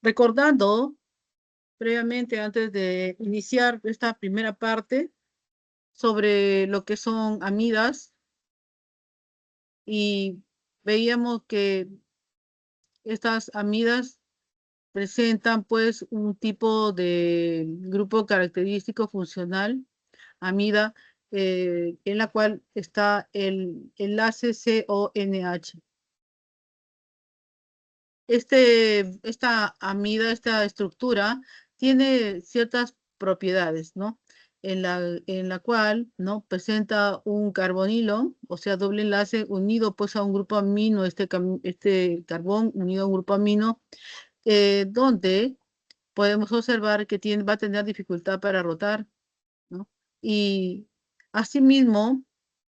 Recordando previamente, antes de iniciar esta primera parte, sobre lo que son amidas, y veíamos que estas amidas presentan pues un tipo de grupo característico funcional, amida, en la cual está el enlace CONH. Esta amida, esta estructura, tiene ciertas propiedades, ¿no? En la cual, ¿no? Presenta un carbonilo, o sea, doble enlace unido pues a un grupo amino, este carbón unido a un grupo amino, donde podemos observar que va a tener dificultad para rotar, ¿no? Y asimismo,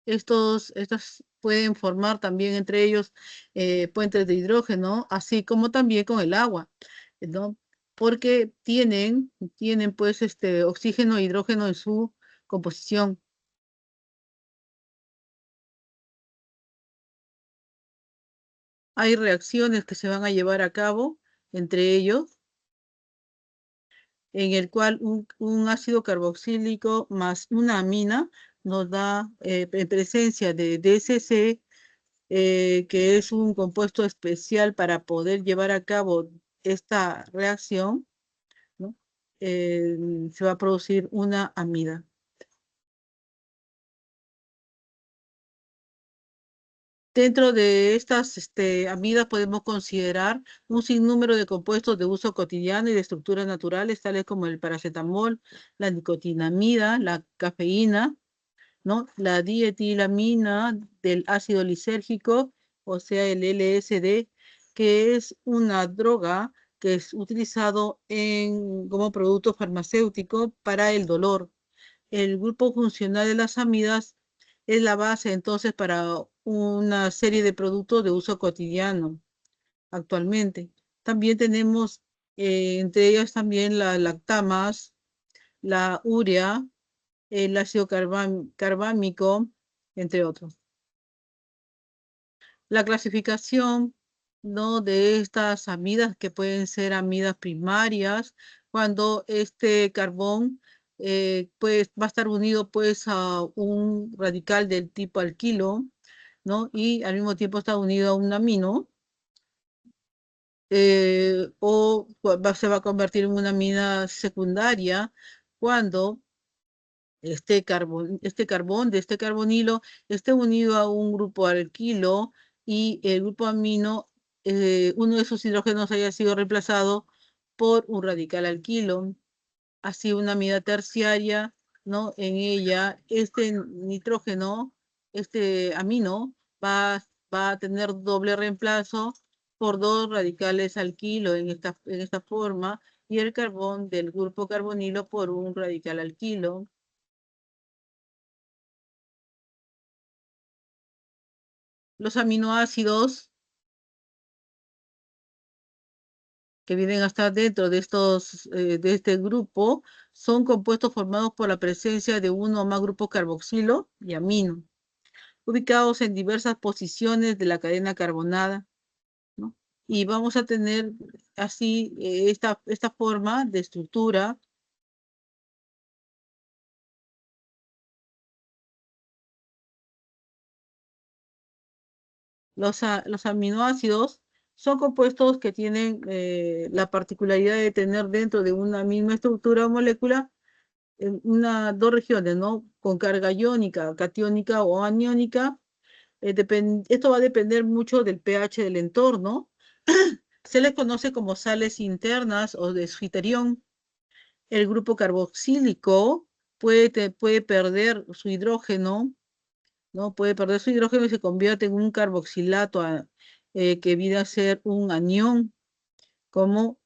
estos pueden formar también entre ellos puentes de hidrógeno, así como también con el agua, ¿no? Porque tienen pues oxígeno e hidrógeno en su composición. Hay reacciones que se van a llevar a cabo entre ellos, en el cual un ácido carboxílico más una amina nos da, en presencia de DCC, que es un compuesto especial para poder llevar a cabo esta reacción, ¿no? Eh, Se va a producir una amida. Dentro de estas amidas podemos considerar un sinnúmero de compuestos de uso cotidiano y de estructuras naturales, tales como el paracetamol, la nicotinamida, la cafeína, ¿no? La dietilamina del ácido lisérgico, o sea, el LSD, que es una droga que es utilizado como producto farmacéutico para el dolor. El grupo funcional de las amidas es la base entonces para una serie de productos de uso cotidiano actualmente. También tenemos entre ellas también las lactamas, la urea, el ácido carbámico, entre otros. La clasificación, ¿no? De estas amidas, que pueden ser amidas primarias, cuando este carbón pues va a estar unido pues a un radical del tipo alquilo, ¿no? Y al mismo tiempo está unido a un amino, se va a convertir en una amida secundaria cuando este carbón de este carbonilo esté unido a un grupo alquilo y el grupo amino, uno de sus hidrógenos haya sido reemplazado por un radical alquilo, así una amida terciaria, ¿no? En ella, este nitrógeno, este amino, va a tener doble reemplazo por dos radicales alquilo en esta forma, y el carbón del grupo carbonilo por un radical alquilo. Los aminoácidos que vienen hasta dentro de este grupo son compuestos formados por la presencia de uno o más grupos carboxilo y amino, ubicados en diversas posiciones de la cadena carbonada, ¿no? Y vamos a tener así esta forma de estructura. Los aminoácidos son compuestos que tienen la particularidad de tener dentro de una misma estructura o molécula dos regiones, ¿no? Con carga iónica, catiónica o aniónica. Esto va a depender mucho del pH del entorno. Se les conoce como sales internas o desfiterión. El grupo carboxílico puede perder su hidrógeno, ¿no? Puede perder su hidrógeno y se convierte en un carboxilato, que viene a ser un anión, como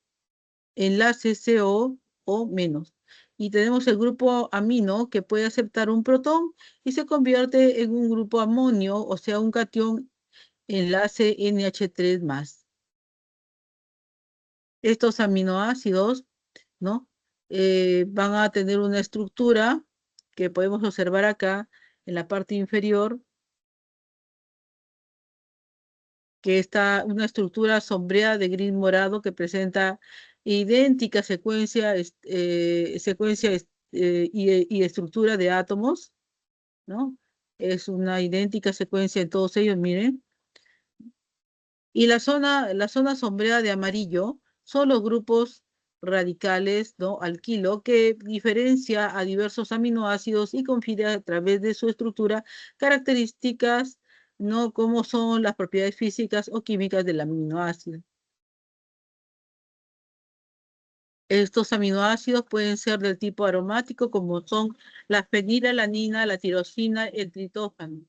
enlace CO o menos. Y tenemos el grupo amino, que puede aceptar un protón y se convierte en un grupo amonio, o sea, un catión enlace NH3 más. Estos aminoácidos, ¿no? Van a tener una estructura que podemos observar acá en la parte inferior, que está una estructura sombreada de gris morado que presenta idéntica secuencia, y estructura de átomos, ¿no? Es una idéntica secuencia en todos ellos, miren. Y la zona sombreada de amarillo son los grupos radicales, ¿no? Alquilo, que diferencia a diversos aminoácidos y confiere a través de su estructura características, ¿no? Como son las propiedades físicas o químicas del aminoácido. Estos aminoácidos pueden ser del tipo aromático, como son la fenilalanina, la tirosina, el triptófano.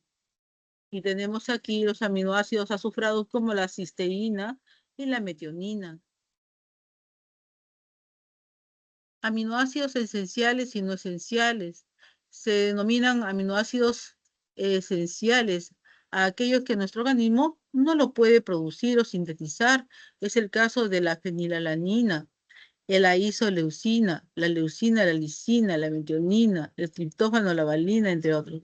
Y tenemos aquí los aminoácidos azufrados como la cisteína y la metionina. Aminoácidos esenciales y no esenciales. Se denominan aminoácidos esenciales a aquellos que nuestro organismo no lo puede producir o sintetizar. Es el caso de la fenilalanina, la isoleucina, la lisina, la metionina, el triptófano, la valina, entre otros.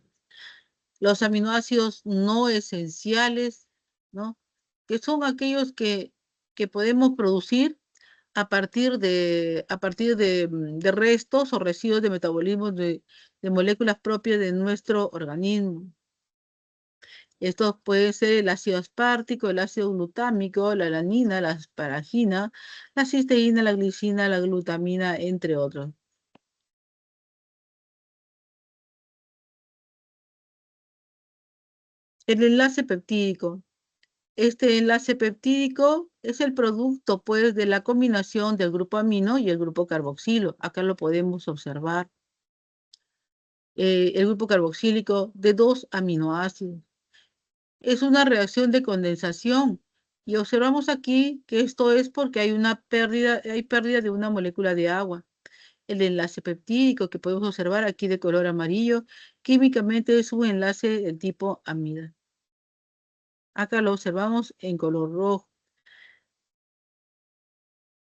Los aminoácidos no esenciales, ¿no? Que son aquellos que podemos producir de restos o residuos de metabolismo de moléculas propias de nuestro organismo. Estos pueden ser el ácido aspartico, el ácido glutámico, la alanina, la asparagina, la cisteína, la glicina, la glutamina, entre otros. El enlace peptídico. Este enlace peptídico es el producto, pues, de la combinación del grupo amino y el grupo carboxilo. Acá lo podemos observar. El grupo carboxílico de dos aminoácidos. Es una reacción de condensación. Y observamos aquí que esto es porque hay pérdida de una molécula de agua. El enlace peptídico que podemos observar aquí de color amarillo, químicamente es un enlace del tipo amida. Acá lo observamos en color rojo.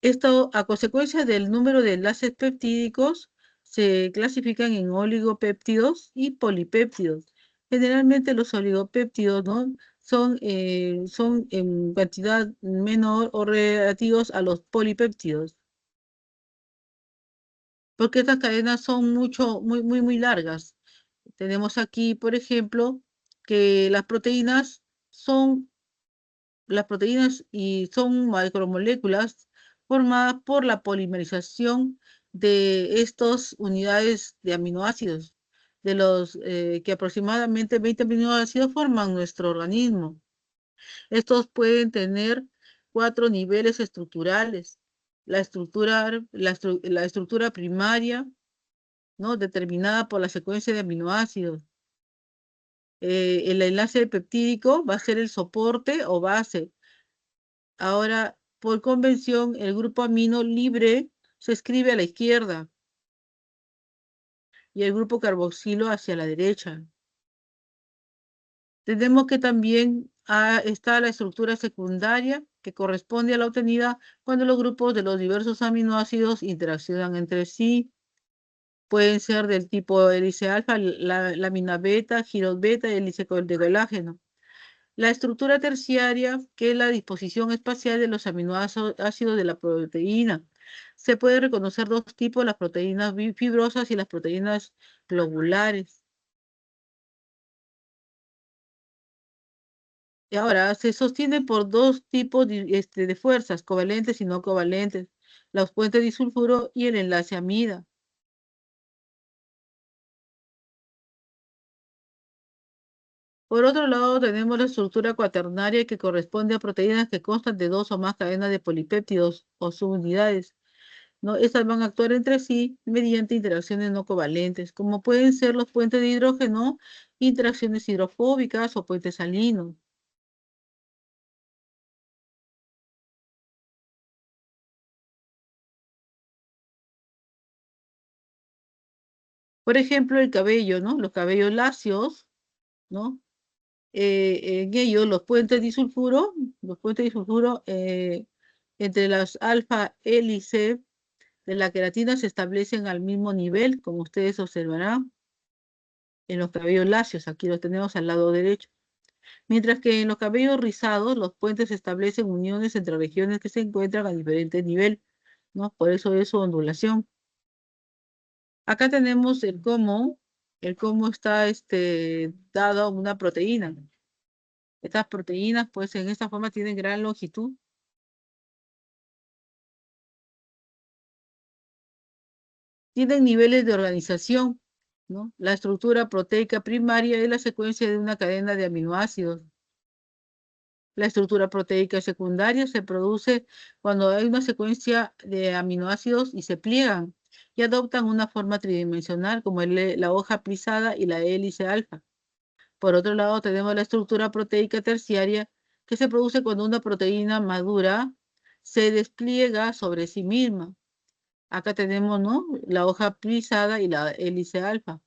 Esto, a consecuencia del número de enlaces peptídicos, se clasifican en oligopéptidos y polipéptidos. Generalmente los oligopéptidos, ¿no? son en cantidad menor o relativos a los polipéptidos, porque estas cadenas son muy largas. Tenemos aquí, por ejemplo, que son las proteínas y son macromoléculas formadas por la polimerización de estas unidades de aminoácidos, de los que aproximadamente 20 aminoácidos forman nuestro organismo. Estos pueden tener 4 niveles estructurales. La estructura primaria, ¿no? Determinada por la secuencia de aminoácidos. El enlace peptídico va a ser el soporte o base. Ahora, por convención, el grupo amino libre se escribe a la izquierda y el grupo carboxilo hacia la derecha. Tenemos que también está la estructura secundaria que corresponde a la obtenida cuando los grupos de los diversos aminoácidos interaccionan entre sí. Pueden ser del tipo hélice alfa, lámina beta, giros beta y hélice de colágeno. La estructura terciaria, que es la disposición espacial de los aminoácidos de la proteína. Se puede reconocer dos tipos, las proteínas fibrosas y las proteínas globulares. Y ahora se sostiene por dos tipos de fuerzas, covalentes y no covalentes, los puentes disulfuro y el enlace amida. Por otro lado, tenemos la estructura cuaternaria que corresponde a proteínas que constan de dos o más cadenas de polipéptidos o subunidades, ¿no? Estas van a actuar entre sí mediante interacciones no covalentes, como pueden ser los puentes de hidrógeno, interacciones hidrofóbicas o puentes salinos. Por ejemplo, el cabello, ¿no? Los cabellos lacios, ¿no? En ellos los puentes disulfuro entre las alfa hélice de la queratina se establecen al mismo nivel, como ustedes observarán en los cabellos lacios. Aquí los tenemos al lado derecho. Mientras que en los cabellos rizados, los puentes establecen uniones entre regiones que se encuentran a diferente nivel, ¿no? Por eso es su ondulación. Acá tenemos el cómo está dado una proteína. Estas proteínas, pues en esta forma tienen gran longitud. Tienen niveles de organización, ¿no? La estructura proteica primaria es la secuencia de una cadena de aminoácidos. La estructura proteica secundaria se produce cuando hay una secuencia de aminoácidos y se pliegan y adoptan una forma tridimensional como la hoja plisada y la hélice alfa. Por otro lado, tenemos la estructura proteica terciaria que se produce cuando una proteína madura se despliega sobre sí misma. Acá tenemos, ¿no?, la hoja plisada y la hélice alfa.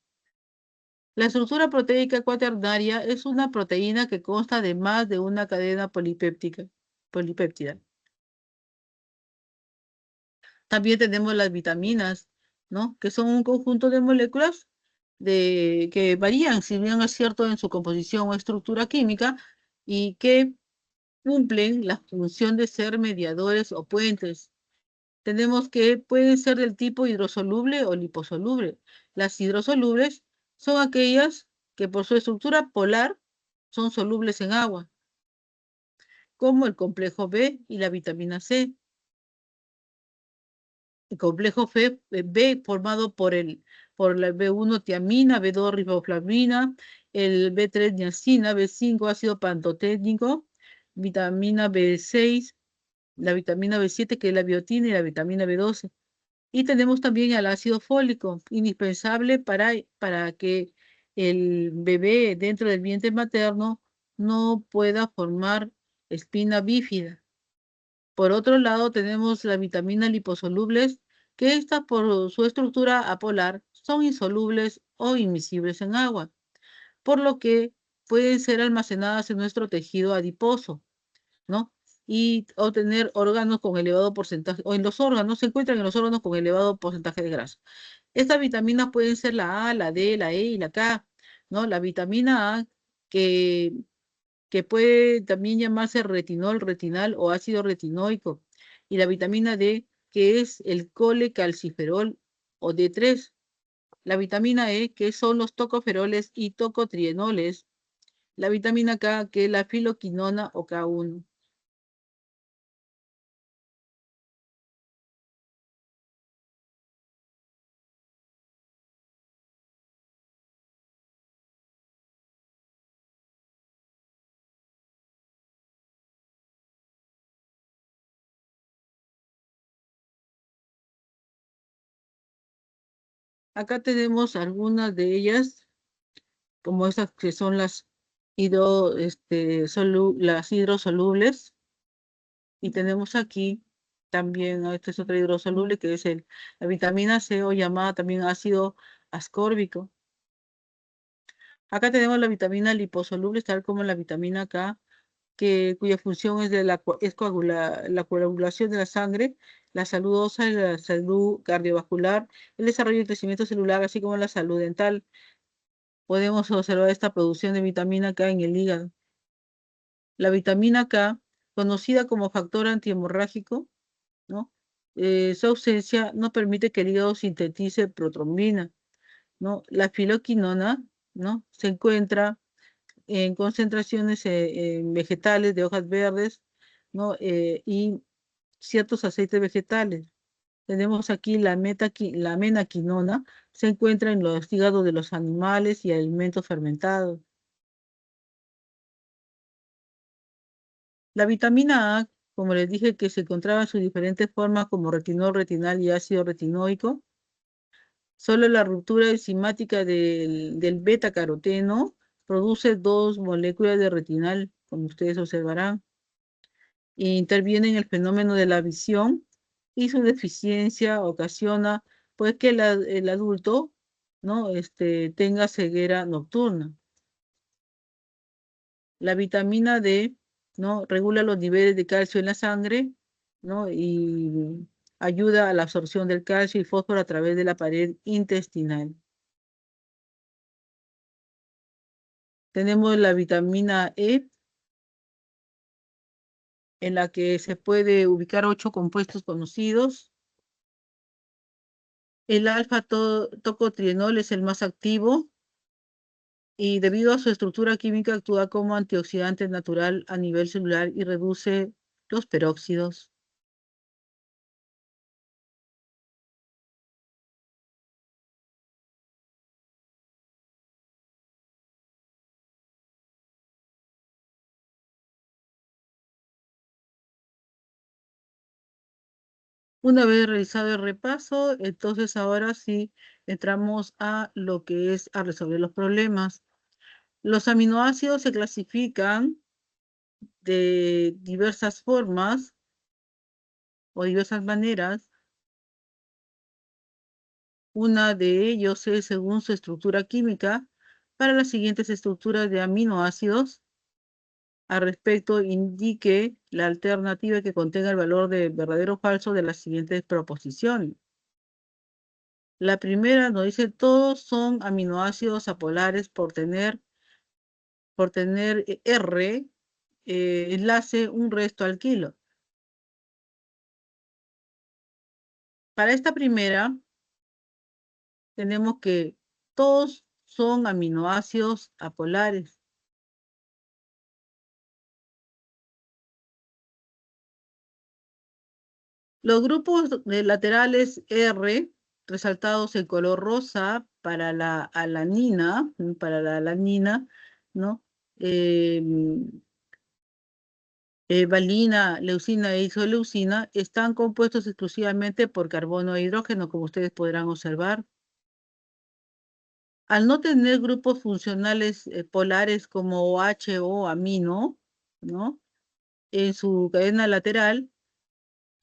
La estructura proteica cuaternaria es una proteína que consta de más de una cadena polipéptida. También tenemos las vitaminas, ¿no?, que son un conjunto de moléculas que varían, si bien es cierto, en su composición o estructura química y que cumplen la función de ser mediadores o puentes. Tenemos que pueden ser del tipo hidrosoluble o liposoluble. Las hidrosolubles son aquellas que por su estructura polar son solubles en agua, como el complejo B y la vitamina C. El complejo B formado por la B1 tiamina, B2 riboflavina, el B3 niacina, B5 ácido pantoténico, vitamina B6, la vitamina B7 que es la biotina y la vitamina B12. Y tenemos también el ácido fólico, indispensable para que el bebé dentro del vientre materno no pueda formar espina bífida. Por otro lado, tenemos las vitaminas liposolubles, que estas por su estructura apolar son insolubles o inmiscibles en agua, por lo que pueden ser almacenadas en nuestro tejido adiposo, ¿no? Y obtener órganos con elevado porcentaje, o en los órganos, se encuentran en los órganos con elevado porcentaje de grasa. Estas vitaminas pueden ser la A, la D, la E y la K, ¿no? La vitamina A, que, que puede también llamarse retinol, retinal o ácido retinoico, y la vitamina D, que es el colecalciferol o D3. La vitamina E, que son los tocoferoles y tocotrienoles. La vitamina K, que es la filoquinona o K1. Acá tenemos algunas de ellas, como estas que son las hidrosolubles, y tenemos aquí también, esta es otra hidrosoluble que es la vitamina C o llamada también ácido ascórbico. Acá tenemos la vitamina liposoluble, tal como la vitamina K, cuya función es, la coagulación de la sangre, la salud ósea, la salud cardiovascular, el desarrollo y crecimiento celular, así como la salud dental. Podemos observar esta producción de vitamina K en el hígado. La vitamina K, conocida como factor antihemorrágico, ¿no? Su ausencia no permite que el hígado sintetice protrombina, ¿no? La filoquinona, ¿no?, se encuentra en concentraciones en vegetales de hojas verdes, ¿no? Y ciertos aceites vegetales. Tenemos aquí la menaquinona, se encuentra en los hígados de los animales y alimentos fermentados. La vitamina A, como les dije, que se encontraba en sus diferentes formas como retinol, retinal y ácido retinoico, solo la ruptura enzimática del beta-caroteno produce dos moléculas de retinal, como ustedes observarán, e interviene en el fenómeno de la visión y su deficiencia ocasiona pues que el adulto, ¿no?, tenga ceguera nocturna. La vitamina D, ¿no?, regula los niveles de calcio en la sangre, ¿no?, y ayuda a la absorción del calcio y fósforo a través de la pared intestinal. Tenemos la vitamina E, en la que se puede ubicar 8 compuestos conocidos. El alfa-tocotrienol es el más activo y debido a su estructura química actúa como antioxidante natural a nivel celular y reduce los peróxidos. Una vez realizado el repaso, entonces ahora sí entramos a lo que es a resolver los problemas. Los aminoácidos se clasifican de diversas formas o diversas maneras. Una de ellos es según su estructura química. Para las siguientes estructuras de aminoácidos, al respecto, indique la alternativa que contenga el valor de verdadero o falso de las siguientes proposiciones. La primera nos dice todos son aminoácidos apolares por tener R, enlace un resto alquilo. Para esta primera, tenemos que todos son aminoácidos apolares. Los grupos de laterales R, resaltados en color rosa para la alanina, ¿no? Eh, valina, leucina e isoleucina, están compuestos exclusivamente por carbono e hidrógeno, como ustedes podrán observar. Al no tener grupos funcionales polares como OH o amino, ¿no? En su cadena lateral,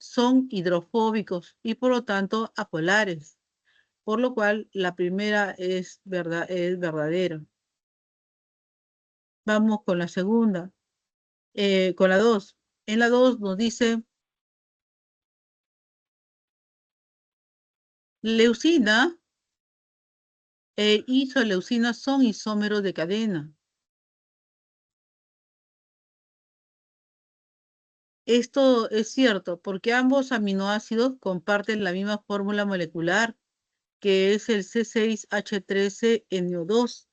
son hidrofóbicos y por lo tanto apolares, por lo cual la primera es verdadera. Vamos con la segunda, con la 2. En la 2 nos dice, leucina e isoleucina son isómeros de cadena. Esto es cierto porque ambos aminoácidos comparten la misma fórmula molecular, que es el C6H13NO2.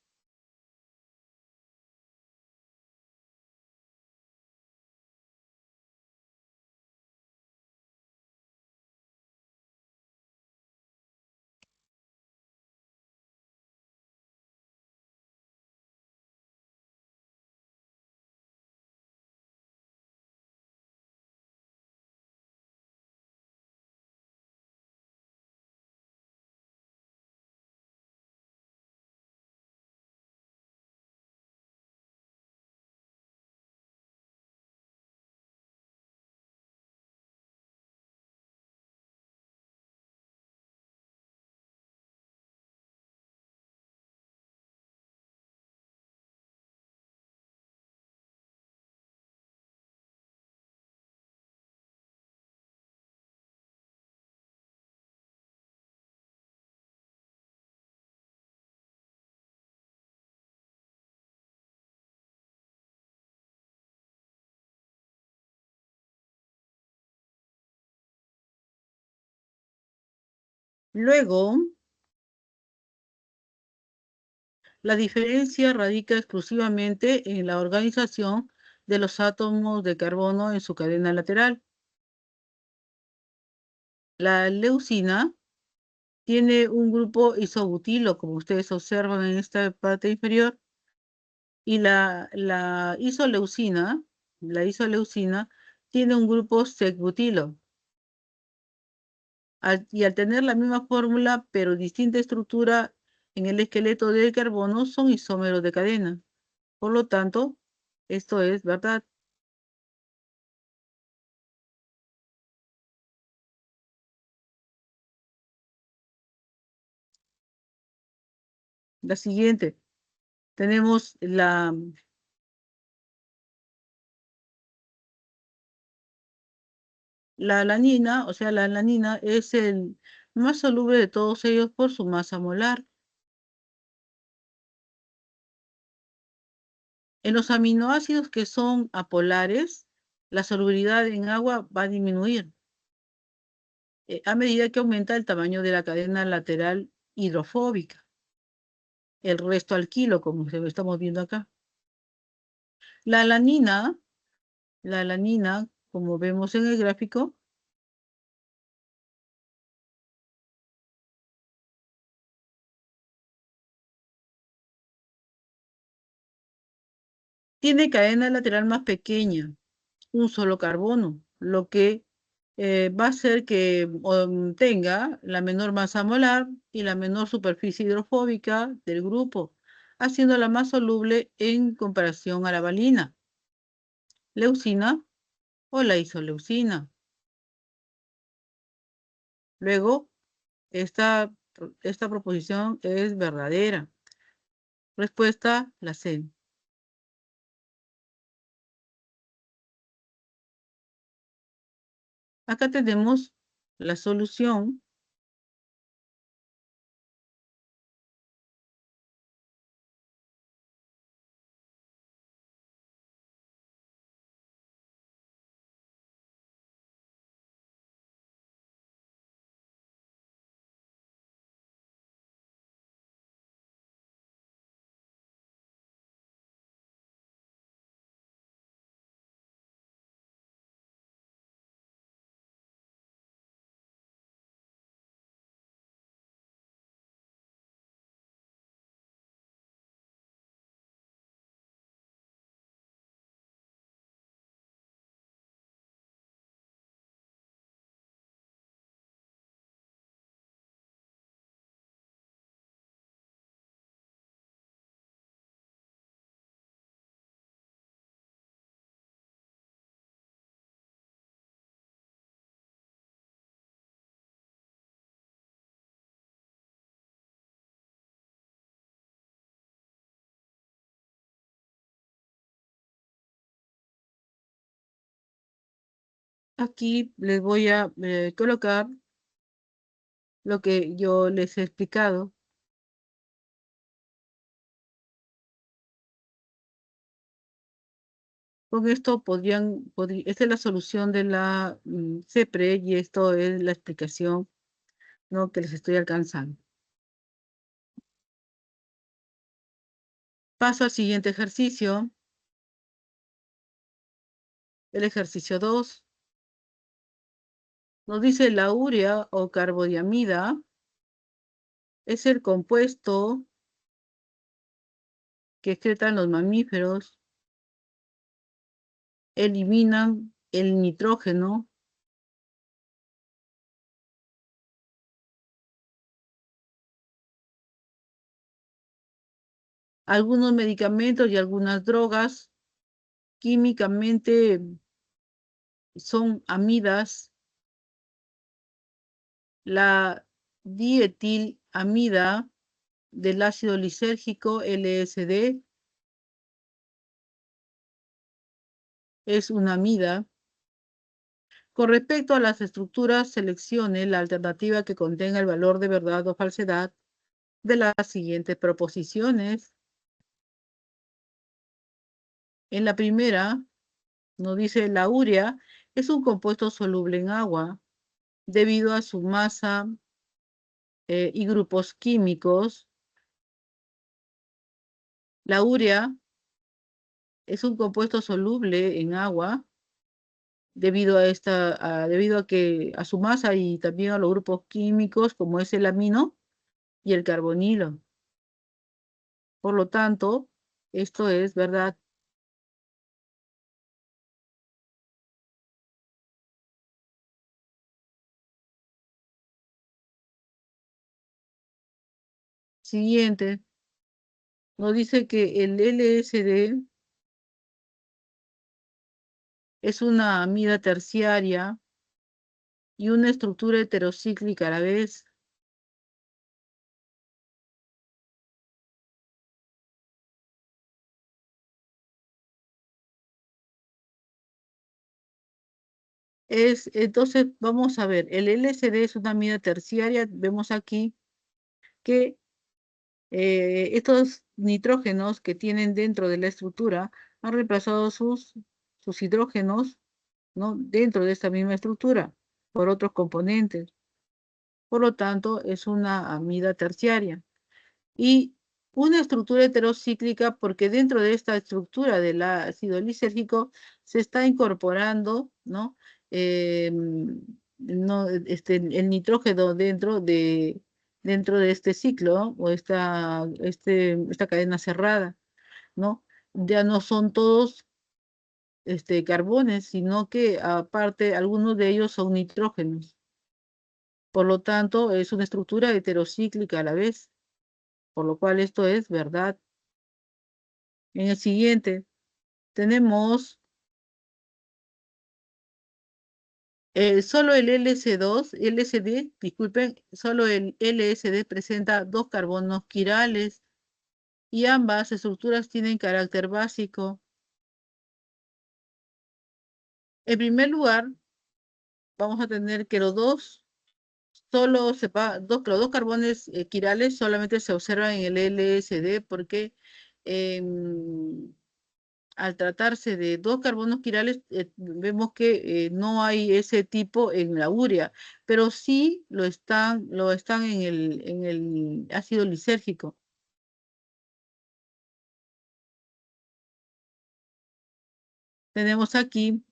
Luego, la diferencia radica exclusivamente en la organización de los átomos de carbono en su cadena lateral. La leucina tiene un grupo isobutilo, como ustedes observan en esta parte inferior, y la isoleucina tiene un grupo sec-butilo. Y al tener la misma fórmula, pero distinta estructura en el esqueleto del carbono, son isómeros de cadena. Por lo tanto, esto es verdad. La siguiente, tenemos la alanina, o sea, la alanina es el más soluble de todos ellos por su masa molar. En los aminoácidos que son apolares, la solubilidad en agua va a disminuir a medida que aumenta el tamaño de la cadena lateral hidrofóbica, el resto alquilo, como estamos viendo acá. La alanina, la alanina, como vemos en el gráfico, tiene cadena lateral más pequeña, un solo carbono, lo que va a hacer que tenga la menor masa molar y la menor superficie hidrofóbica del grupo, haciéndola más soluble en comparación a la valina, leucina o la isoleucina. Luego, esta proposición es verdadera. Respuesta, la C. Acá tenemos la solución. Aquí les voy a colocar lo que yo les he explicado. Con esto esta es la solución de la CEPRE y esto es la explicación, ¿no?, que les estoy alcanzando. Paso al siguiente ejercicio, el ejercicio 2. Nos dice la urea o carbodiamida es el compuesto que excretan los mamíferos, eliminan el nitrógeno, algunos medicamentos y algunas drogas químicamente son amidas. La dietilamida del ácido lisérgico LSD es una amida. Con respecto a las estructuras, seleccione la alternativa que contenga el valor de verdad o falsedad de las siguientes proposiciones. En la primera, nos dice la urea es un compuesto soluble en agua debido a su masa y grupos químicos. La urea es un compuesto soluble en agua debido a su masa y también a los grupos químicos como es el amino y el carbonilo. Por lo tanto, esto es verdad. Siguiente, nos dice que el LSD es una amida terciaria y una estructura heterocíclica a la vez. Entonces, vamos a ver, el LSD es una amida terciaria. Vemos aquí que Estos nitrógenos que tienen dentro de la estructura han reemplazado sus hidrógenos, ¿no? Dentro de esta misma estructura por otros componentes. Por lo tanto, es una amida terciaria. Y una estructura heterocíclica porque dentro de esta estructura del ácido lisérgico se está incorporando, ¿no? El nitrógeno dentro de este ciclo, ¿no? O esta cadena cerrada, ¿no? Ya no son todos carbones, sino que aparte algunos de ellos son nitrógenos. Por lo tanto, es una estructura heterocíclica a la vez, por lo cual esto es verdad. En el siguiente tenemos solo el LSD, disculpen, solo el LSD presenta dos carbonos quirales y ambas estructuras tienen carácter básico. En primer lugar, vamos a tener que los dos carbones quirales solamente se observan en el LSD porque em, al tratarse de dos carbonos quirales, vemos que no hay ese tipo en la urea, pero sí lo están en el ácido lisérgico. Tenemos aquí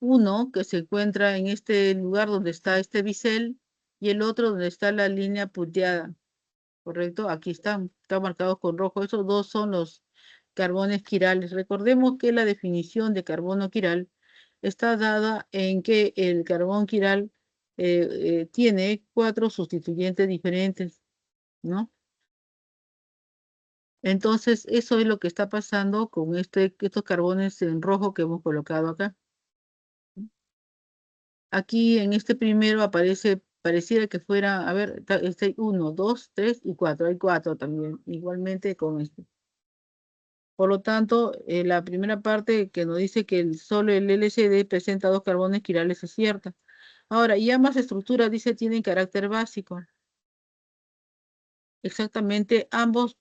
uno que se encuentra en este lugar donde está este bisel y el otro donde está la línea punteada, ¿correcto? Aquí están marcados con rojo. Esos dos son los carbones quirales. Recordemos que la definición de carbono quiral está dada en que el carbón quiral tiene cuatro sustituyentes diferentes, ¿no? Entonces, eso es lo que está pasando con estos carbones en rojo que hemos colocado acá. Aquí en este primero pareciera que fuera, a ver, este 1, 2, 3 y 4. Hay 4 también, igualmente con este. Por lo tanto, la primera parte que nos dice que solo el LCD presenta dos carbones quirales es cierta. Ahora, y ambas estructuras, dice, tienen carácter básico. Exactamente, ambos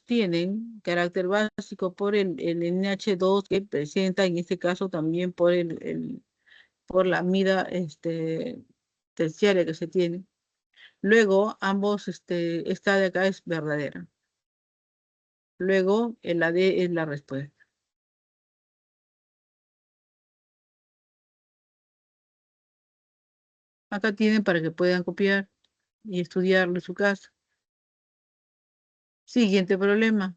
tienen carácter básico por el NH2 que presenta, en este caso también por la amida terciaria que se tiene. Luego, esta de acá es verdadera. Luego, el AD es la respuesta. Acá tienen para que puedan copiar y estudiarlo en su casa. Siguiente problema.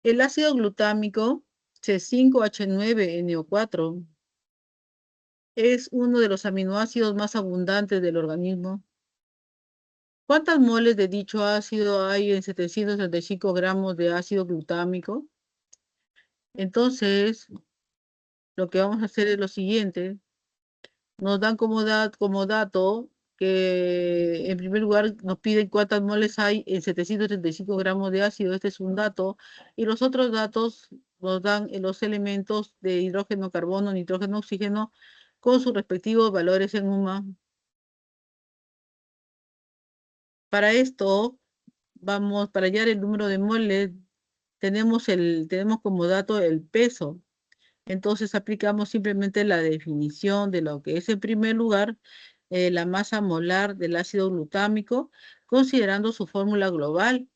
El ácido glutámico C5H9NO4 es uno de los aminoácidos más abundantes del organismo. ¿Cuántas moles de dicho ácido hay en 735 gramos de ácido glutámico? Entonces, lo que vamos a hacer es lo siguiente. Nos dan como dato que en primer lugar nos piden cuántas moles hay en 735 gramos de ácido. Este es un dato. Y los otros datos nos dan los elementos de hidrógeno, carbono, nitrógeno, oxígeno con sus respectivos valores en UMA. Para esto, para hallar el número de moles, tenemos como dato el peso. Entonces aplicamos simplemente la definición de lo que es en primer lugar la masa molar del ácido glutámico, considerando su fórmula global.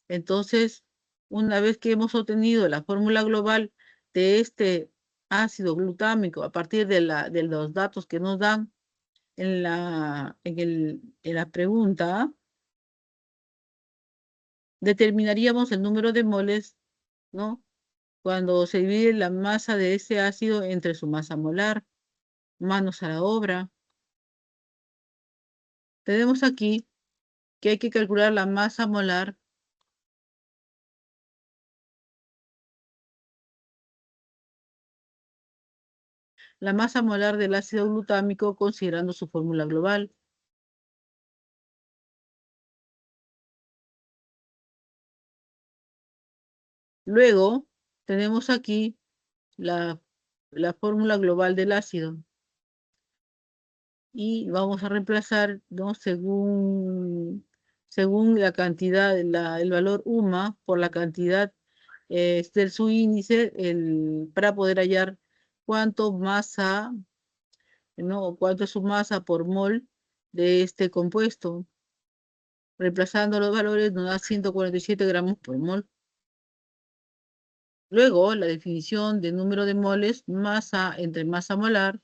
Entonces, una vez que hemos obtenido la fórmula global de este ácido glutámico a partir de los datos que nos dan en la pregunta, determinaríamos el número de moles, ¿no? Cuando se divide la masa de ese ácido entre su masa molar. Manos a la obra. Tenemos aquí que hay que calcular la masa molar del ácido glutámico considerando su fórmula global. Luego, tenemos aquí la, la fórmula global del ácido. y vamos a reemplazar, ¿no? Según la cantidad, el valor UMA por la cantidad del subíndice para poder hallar cuánto masa, ¿no? Cuánto es su masa por mol de este compuesto. Reemplazando los valores nos da 147 gramos por mol. Luego, la definición de número de moles, masa entre masa molar.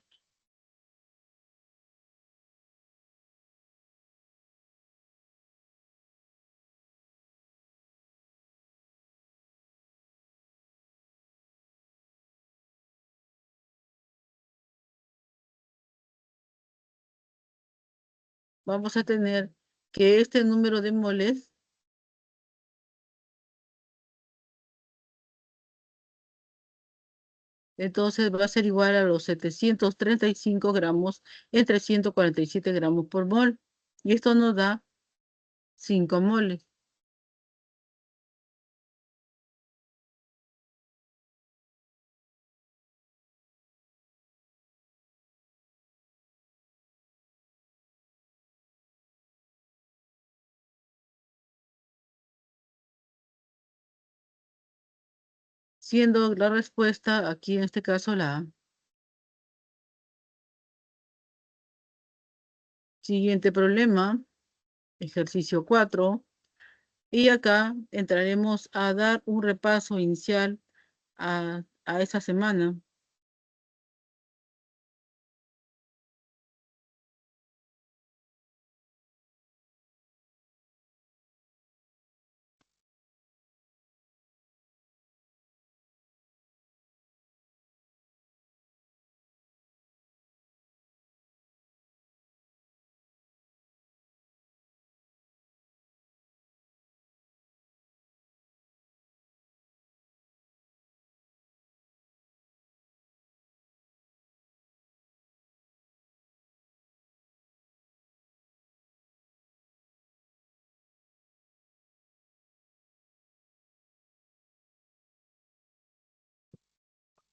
Vamos a tener que este número de moles entonces va a ser igual a los 735 gramos entre 147 gramos por mol. Y esto nos da 5 moles. Siendo la respuesta aquí en este caso la A. Siguiente problema, ejercicio 4. Y acá entraremos a dar un repaso inicial a esa semana.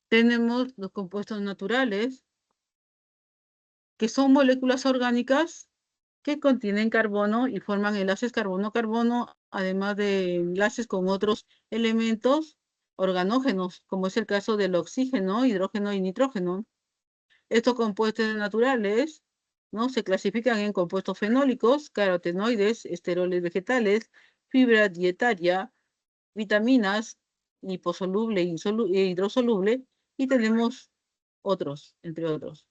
Tenemos los compuestos naturales, que son moléculas orgánicas que contienen carbono y forman enlaces carbono-carbono, además de enlaces con otros elementos organógenos, como es el caso del oxígeno, hidrógeno y nitrógeno. Estos compuestos naturales, ¿no? Se clasifican en compuestos fenólicos, carotenoides, esteroles vegetales, fibra dietaria, vitaminas, liposoluble e hidrosoluble, y tenemos otros, entre otros.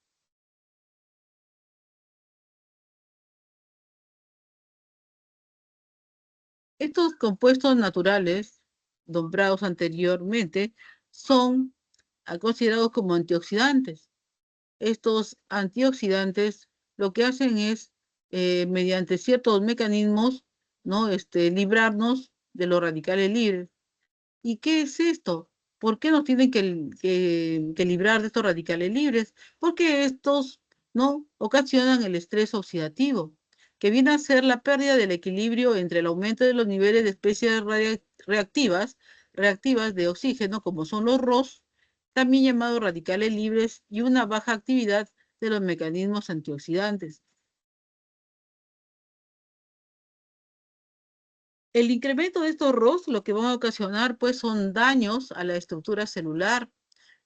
Estos compuestos naturales, nombrados anteriormente, son considerados como antioxidantes. Estos antioxidantes lo que hacen es, mediante ciertos mecanismos, ¿no? Librarnos de los radicales libres. ¿Y qué es esto? ¿Por qué nos tienen que librar de estos radicales libres? Porque estos, ¿no? Ocasionan el estrés oxidativo, que viene a ser la pérdida del equilibrio entre el aumento de los niveles de especies reactivas de oxígeno, como son los ROS, también llamados radicales libres, y una baja actividad de los mecanismos antioxidantes. El incremento de estos ROS lo que van a ocasionar pues son daños a la estructura celular,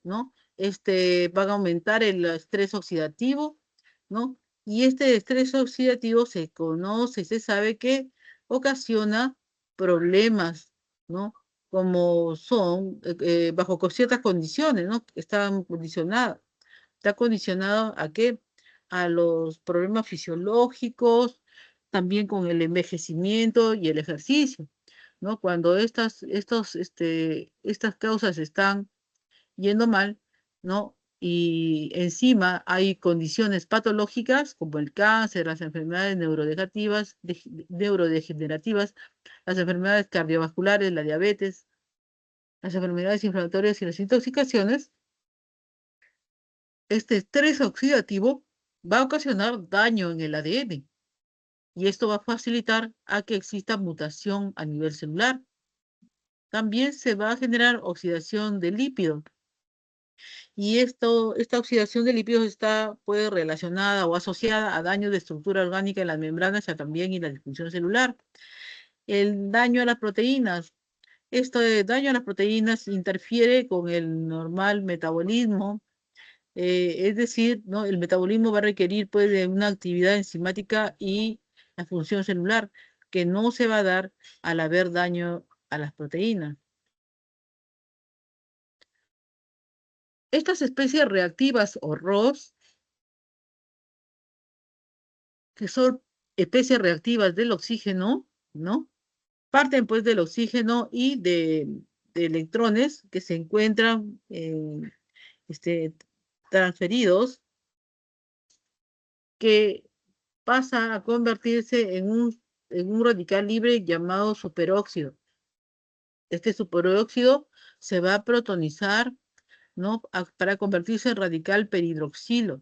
¿no? Van a aumentar el estrés oxidativo, ¿no? Y este estrés oxidativo se conoce y se sabe que ocasiona problemas, ¿no? Como son, bajo ciertas condiciones, ¿no? Está condicionado ¿a qué? A los problemas fisiológicos, también con el envejecimiento y el ejercicio, ¿no? Cuando estas causas están yendo mal, ¿no? Y encima hay condiciones patológicas como el cáncer, las enfermedades neurodegenerativas, las enfermedades cardiovasculares, la diabetes, las enfermedades inflamatorias y las intoxicaciones. Este estrés oxidativo va a ocasionar daño en el ADN y esto va a facilitar a que exista mutación a nivel celular. También se va a generar oxidación de lípidos. Y esta oxidación de lípidos puede relacionada o asociada a daño de estructura orgánica en las membranas y también y la disfunción celular. El daño a las proteínas. Este daño a las proteínas interfiere con el normal metabolismo, es decir, ¿no? El metabolismo va a requerir pues, de una actividad enzimática y la función celular, que no se va a dar al haber daño a las proteínas. Estas especies reactivas o ROS, que son especies reactivas del oxígeno, ¿no? Parten pues del oxígeno y de electrones que se encuentran transferidos, que pasa a convertirse en un radical libre llamado superóxido. Este superóxido se va a protonizar, ¿no? Para convertirse en radical perhidroxilo.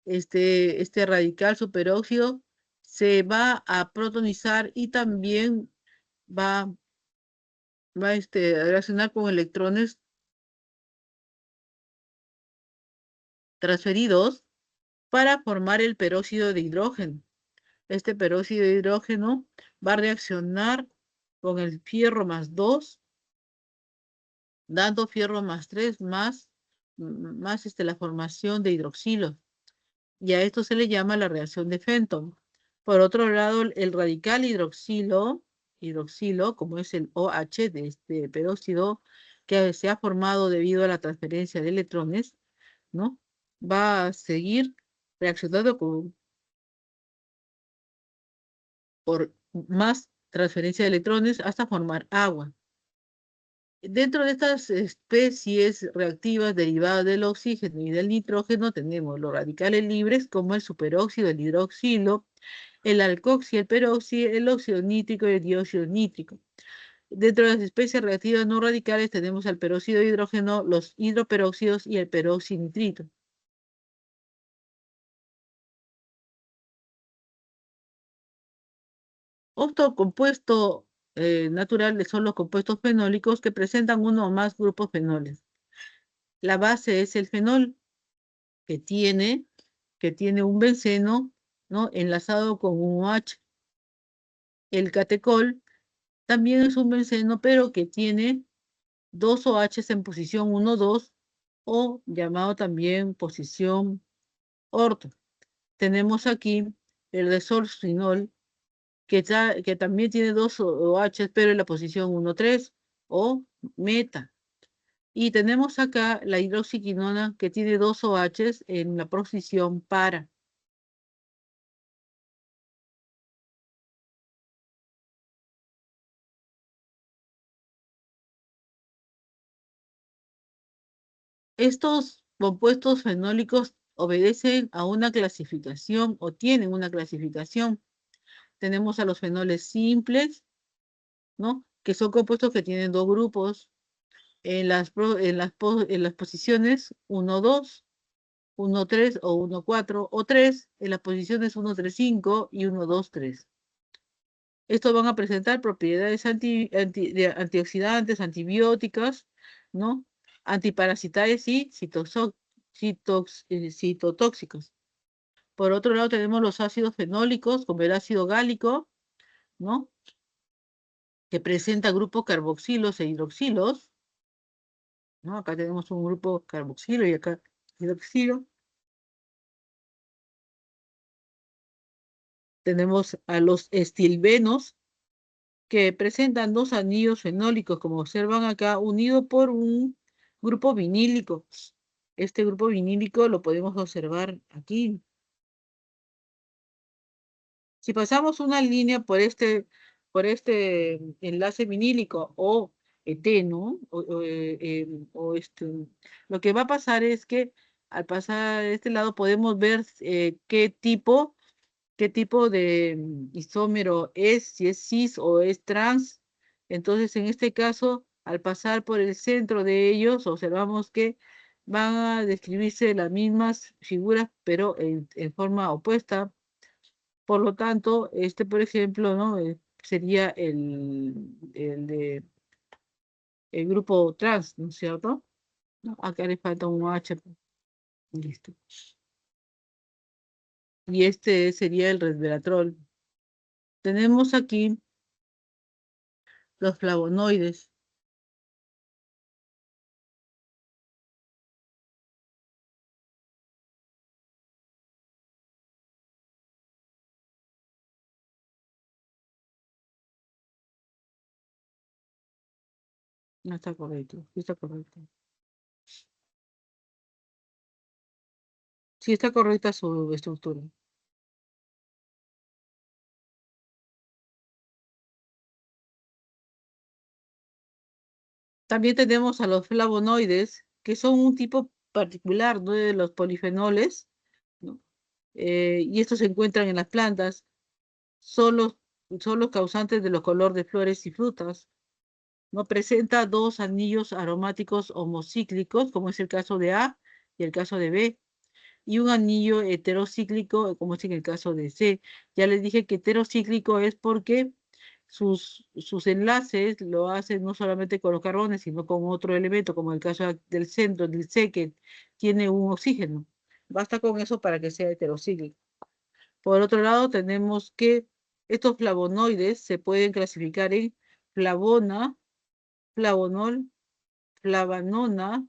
Este radical superóxido se va a protonizar y también va, a reaccionar con electrones transferidos para formar el peróxido de hidrógeno. Este peróxido de hidrógeno va a reaccionar con el fierro más 2, dando fierro más 3 más la formación de hidroxilo. Y a esto se le llama la reacción de Fenton. Por otro lado, el radical hidroxilo, como es el OH de este peróxido, que se ha formado debido a la transferencia de electrones, ¿no? Va a seguir reaccionando por más transferencia de electrones hasta formar agua. Dentro de estas especies reactivas derivadas del oxígeno y del nitrógeno tenemos los radicales libres como el superóxido, el hidroxilo, el alcoxi, el peróxido, el óxido nítrico y el dióxido nítrico. Dentro de las especies reactivas no radicales tenemos el peróxido de hidrógeno, los hidroperóxidos y el peroxinitrito. Otro compuesto natural son los compuestos fenólicos que presentan uno o más grupos fenoles. La base es el fenol, que tiene, que tiene un benceno, ¿no? Enlazado con un OH. El catecol también es un benceno, pero que tiene dos OHs en posición 1, 2, o llamado también posición orto. Tenemos aquí el desorcinol, que también tiene dos OHs, pero en la posición 1, 3, o meta. Y tenemos acá la hidroxiquinona, que tiene dos OHs en la posición para. Estos compuestos fenólicos obedecen a una clasificación o tienen una clasificación. Tenemos a los fenoles simples, ¿no? Que son compuestos que tienen dos grupos en las posiciones 1, 2, 1, 3 o 1, 4 o 3 en las posiciones 1, 3, 5 y 1, 2, 3. Estos van a presentar propiedades antioxidantes, antibióticas, ¿no? Antiparasitarias y citotóxicos. Por otro lado, tenemos los ácidos fenólicos, como el ácido gálico, ¿no? Que presenta grupos carboxilos e hidroxilos, ¿no? Acá tenemos un grupo carboxilo y acá hidroxilo. Tenemos a los estilbenos, que presentan dos anillos fenólicos, como observan acá, unido por un grupo vinílico. Este grupo vinílico lo podemos observar aquí. Si pasamos una línea por este enlace vinílico o eteno, lo que va a pasar es que al pasar a este lado podemos ver qué tipo de isómero es, si es cis o es trans. Entonces, en este caso, al pasar por el centro de ellos, observamos que van a describirse las mismas figuras, pero en forma opuesta. Por lo tanto, por ejemplo, ¿no? Sería el grupo trans, ¿no es cierto? ¿no? Acá le falta un H. Listo. Y este sería el resveratrol. Tenemos aquí los flavonoides. No está correcto. Sí está correcto. Sí está correcta su estructura. También tenemos a los flavonoides, que son un tipo particular, ¿no? De los polifenoles, ¿no? Y estos se encuentran en las plantas. Son los, son los causantes de los color de flores y frutas. ¿No? Presenta dos anillos aromáticos homocíclicos, como es el caso de A y el caso de B, y un anillo heterocíclico, como es en el caso de C. Ya les dije que heterocíclico es porque sus enlaces lo hacen no solamente con los carbones, sino con otro elemento, como el caso del centro, del C, que tiene un oxígeno. Basta con eso para que sea heterocíclico. Por otro lado, tenemos que estos flavonoides se pueden clasificar en flavona, flavonol, flavanona,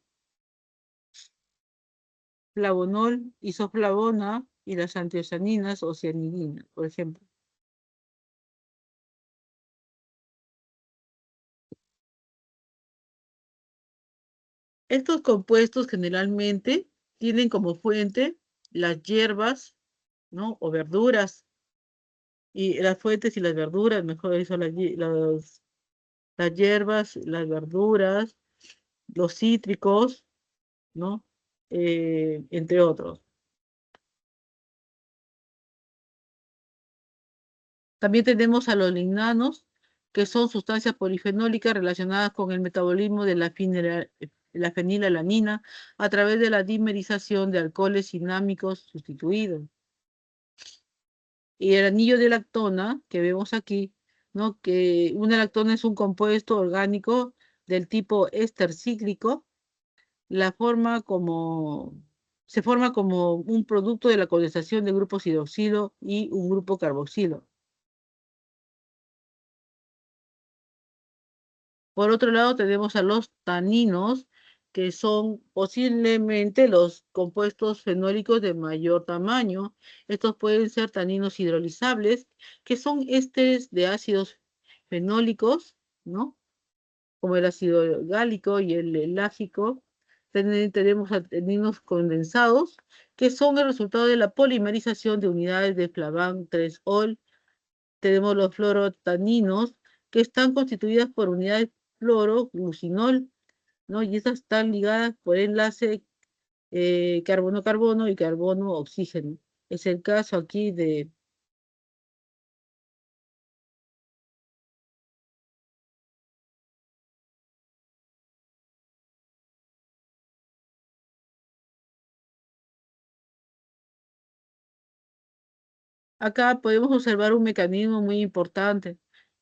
flavonol, isoflavona y las antiocianinas o cianidina, por ejemplo. Estos compuestos generalmente tienen como fuente las hierbas, ¿no? O verduras. Y las fuentes y las verduras, mejor dicho, las hierbas, las verduras, los cítricos, ¿no? Entre otros. También tenemos a los lignanos, que son sustancias polifenólicas relacionadas con el metabolismo de la fenilalanina a través de la dimerización de alcoholes cinámicos sustituidos. Y el anillo de lactona que vemos aquí, ¿no? Que una lactona es un compuesto orgánico del tipo éster cíclico, la forma como, se forma como un producto de la condensación de grupos hidroxilo y un grupo carboxilo. Por otro lado, tenemos a los taninos, que son posiblemente los compuestos fenólicos de mayor tamaño. Estos pueden ser taninos hidrolizables, que son ésteres de ácidos fenólicos, ¿no? Como el ácido gálico y el elágico. Tenemos a taninos condensados, que son el resultado de la polimerización de unidades de flavan 3-ol. Tenemos los fluorotaninos, que están constituidas por unidades fluoroglucinol, ¿no? Y estas están ligadas por enlace carbono-carbono y carbono-oxígeno. Es el caso aquí de, acá podemos observar un mecanismo muy importante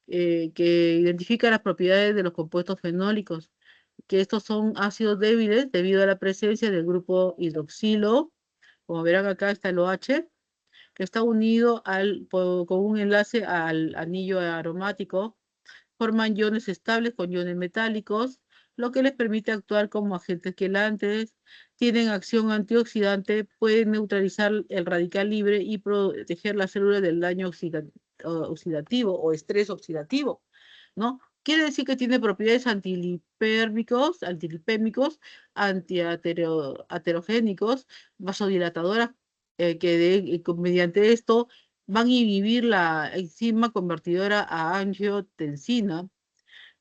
que identifica las propiedades de los compuestos fenólicos, que estos son ácidos débiles debido a la presencia del grupo hidroxilo. Como verán acá está el OH, que está unido con un enlace al anillo aromático, forman iones estables con iones metálicos, lo que les permite actuar como agentes quelantes, tienen acción antioxidante, pueden neutralizar el radical libre y proteger las células del daño oxidativo o estrés oxidativo, ¿no? Quiere decir que tiene propiedades antilipémicos, antiaterogénicos, vasodilatadoras, mediante esto van a inhibir la enzima convertidora a angiotensina.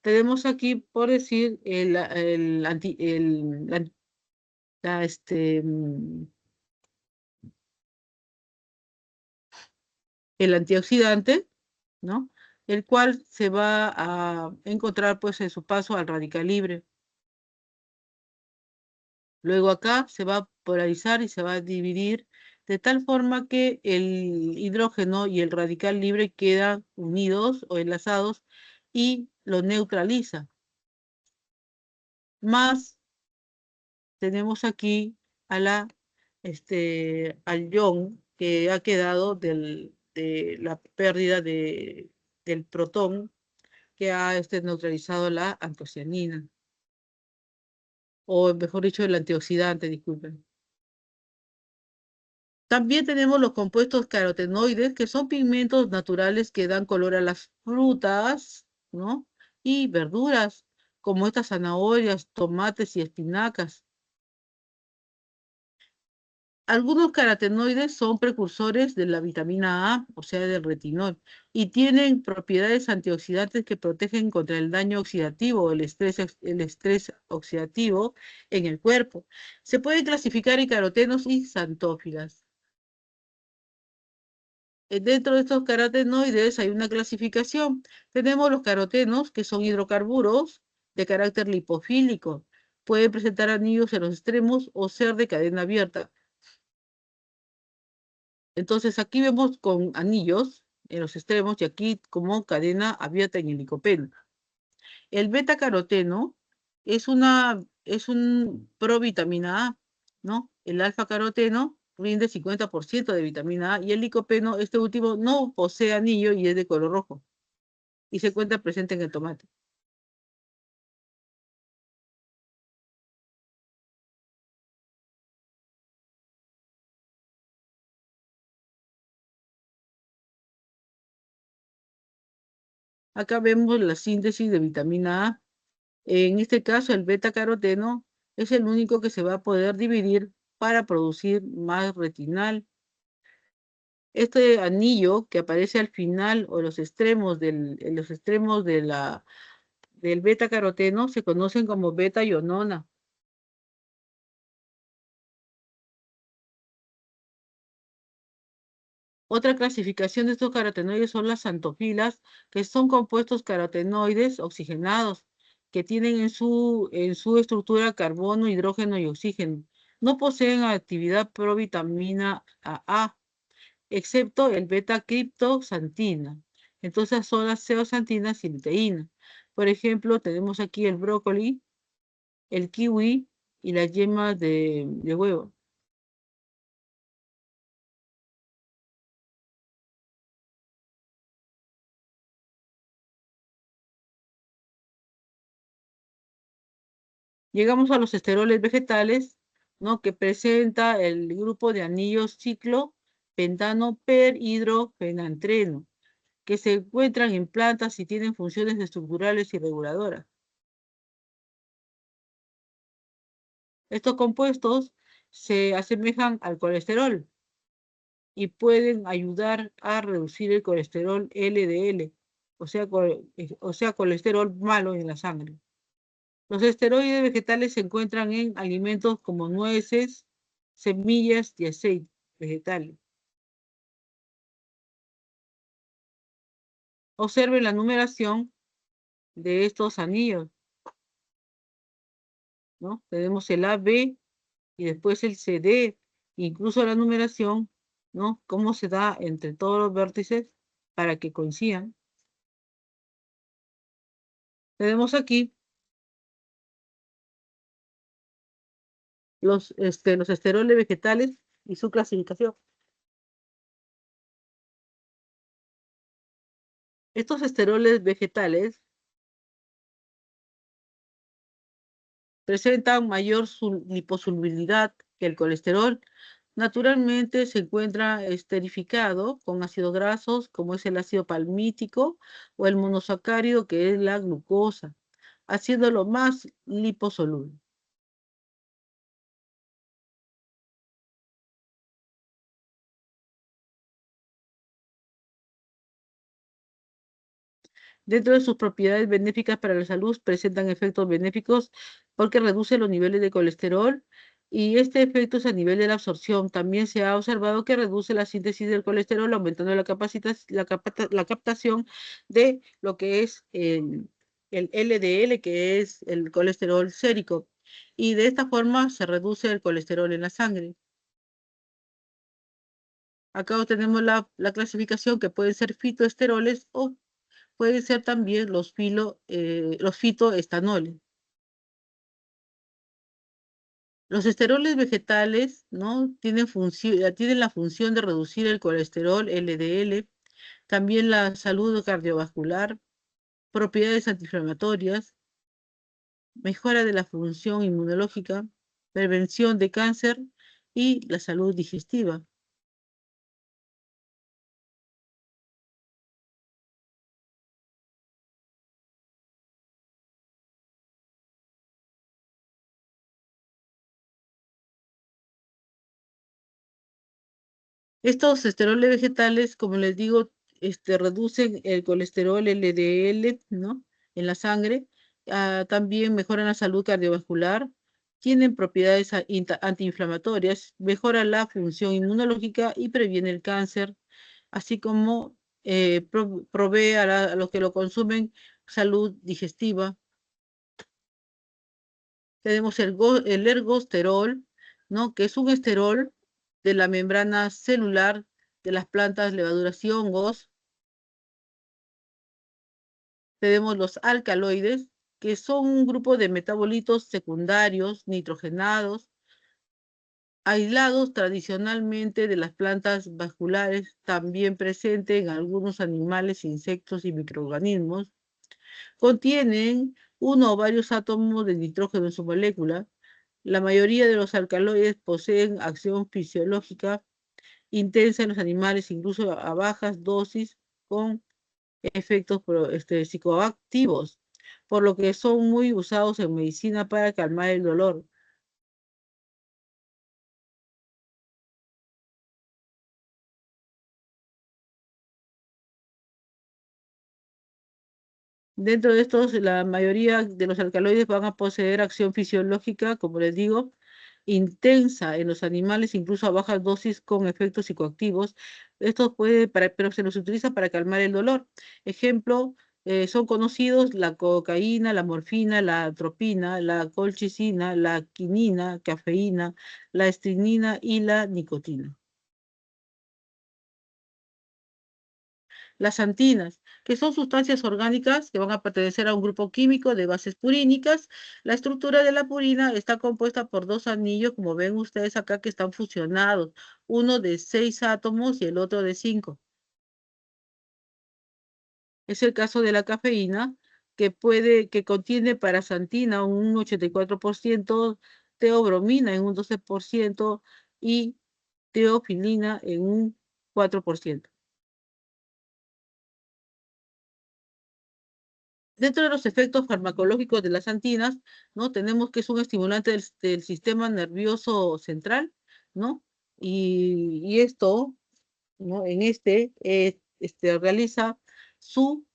Tenemos aquí, por decir, la, este, el antioxidante, ¿no? El cual se va a encontrar pues en su paso al radical libre. Luego acá se va a polarizar y se va a dividir de tal forma que el hidrógeno y el radical libre quedan unidos o enlazados y lo neutraliza. Más tenemos aquí a al ion que ha quedado de la pérdida del protón que ha neutralizado la antocianina, o mejor dicho, el antioxidante, disculpen. También tenemos los compuestos carotenoides, que son pigmentos naturales que dan color a las frutas, ¿no? Y verduras, como estas zanahorias, tomates y espinacas. Algunos carotenoides son precursores de la vitamina A, o sea, del retinol, y tienen propiedades antioxidantes que protegen contra el daño oxidativo o el estrés oxidativo en el cuerpo. Se pueden clasificar en carotenos y xantófilas. Dentro de estos carotenoides hay una clasificación. Tenemos los carotenos, que son hidrocarburos de carácter lipofílico. Pueden presentar anillos en los extremos o ser de cadena abierta. Entonces aquí vemos con anillos en los extremos y aquí como cadena abierta en el licopeno. El beta caroteno es un provitamina A, ¿no? El alfa caroteno rinde 50% de vitamina A y el licopeno, este último, no posee anillo y es de color rojo y se encuentra presente en el tomate. Acá vemos la síntesis de vitamina A. En este caso, el beta caroteno es el único que se va a poder dividir para producir más retinal. Este anillo que aparece al final o en los extremos del beta caroteno se conocen como beta ionona. Otra clasificación de estos carotenoides son las xantofilas, que son compuestos carotenoides oxigenados, que tienen en su estructura carbono, hidrógeno y oxígeno. No poseen actividad provitamina A, excepto el beta-criptoxantina. Entonces son las zeaxantinas y luteína. Por ejemplo, tenemos aquí el brócoli, el kiwi y las yemas de huevo. Llegamos a los esteroles vegetales, ¿no? Que presenta el grupo de anillos ciclo pentano perhidrofenantreno, que se encuentran en plantas y tienen funciones estructurales y reguladoras. Estos compuestos se asemejan al colesterol y pueden ayudar a reducir el colesterol LDL, o sea, colesterol malo en la sangre. Los esteroides vegetales se encuentran en alimentos como nueces, semillas y aceites vegetales. Observen la numeración de estos anillos, ¿no? Tenemos el AB y después el CD, incluso la numeración, ¿no? Cómo se da entre todos los vértices para que coincidan. Tenemos aquí los esteroles vegetales y su clasificación. Estos esteroles vegetales presentan mayor liposolubilidad que el colesterol. Naturalmente se encuentra esterificado con ácidos grasos, como es el ácido palmítico o el monosacárido, que es la glucosa, haciéndolo más liposoluble. Dentro de sus propiedades benéficas para la salud, presentan efectos benéficos porque reduce los niveles de colesterol y este efecto es a nivel de la absorción. También se ha observado que reduce la síntesis del colesterol, aumentando la captación de lo que es el LDL, que es el colesterol sérico. Y de esta forma se reduce el colesterol en la sangre. Acá tenemos la clasificación que pueden ser fitoesteroles o pueden ser también los fitoestanoles. Los esteroles vegetales, ¿no? Tienen la función de reducir el colesterol LDL, también la salud cardiovascular, propiedades antiinflamatorias, mejora de la función inmunológica, prevención de cáncer y la salud digestiva. Estos esteroles vegetales, como les digo, reducen el colesterol LDL, ¿no? En la sangre. También mejoran la salud cardiovascular, tienen propiedades antiinflamatorias, mejoran la función inmunológica y previene el cáncer, así como provee a los que lo consumen salud digestiva. Tenemos el ergosterol, ¿no? Que es un esterol de la membrana celular de las plantas, levaduras y hongos. Tenemos los alcaloides, que son un grupo de metabolitos secundarios nitrogenados, aislados tradicionalmente de las plantas vasculares, también presentes en algunos animales, insectos y microorganismos. Contienen uno o varios átomos de nitrógeno en su molécula. La mayoría de los alcaloides poseen acción fisiológica intensa en los animales, incluso a bajas dosis, con efectos psicoactivos, por lo que son muy usados en medicina para calmar el dolor. Dentro de estos, la mayoría de los alcaloides van a poseer acción fisiológica, como les digo, intensa en los animales, incluso a bajas dosis con efectos psicoactivos. Pero se los utiliza para calmar el dolor. Ejemplo, son conocidos la cocaína, la morfina, la atropina, la colchicina, la quinina, cafeína, la estrinina y la nicotina. Las antinas, que son sustancias orgánicas que van a pertenecer a un grupo químico de bases purínicas. La estructura de la purina está compuesta por dos anillos, como ven ustedes acá, que están fusionados, uno de 6 átomos y el otro de 5. Es el caso de la cafeína, que contiene paraxantina un 84%, teobromina en un 12% y teofilina en un 4%. Dentro de los efectos farmacológicos de las antinas, ¿no? Tenemos que es un estimulante del sistema nervioso central, ¿no? Y esto, ¿no? Realiza su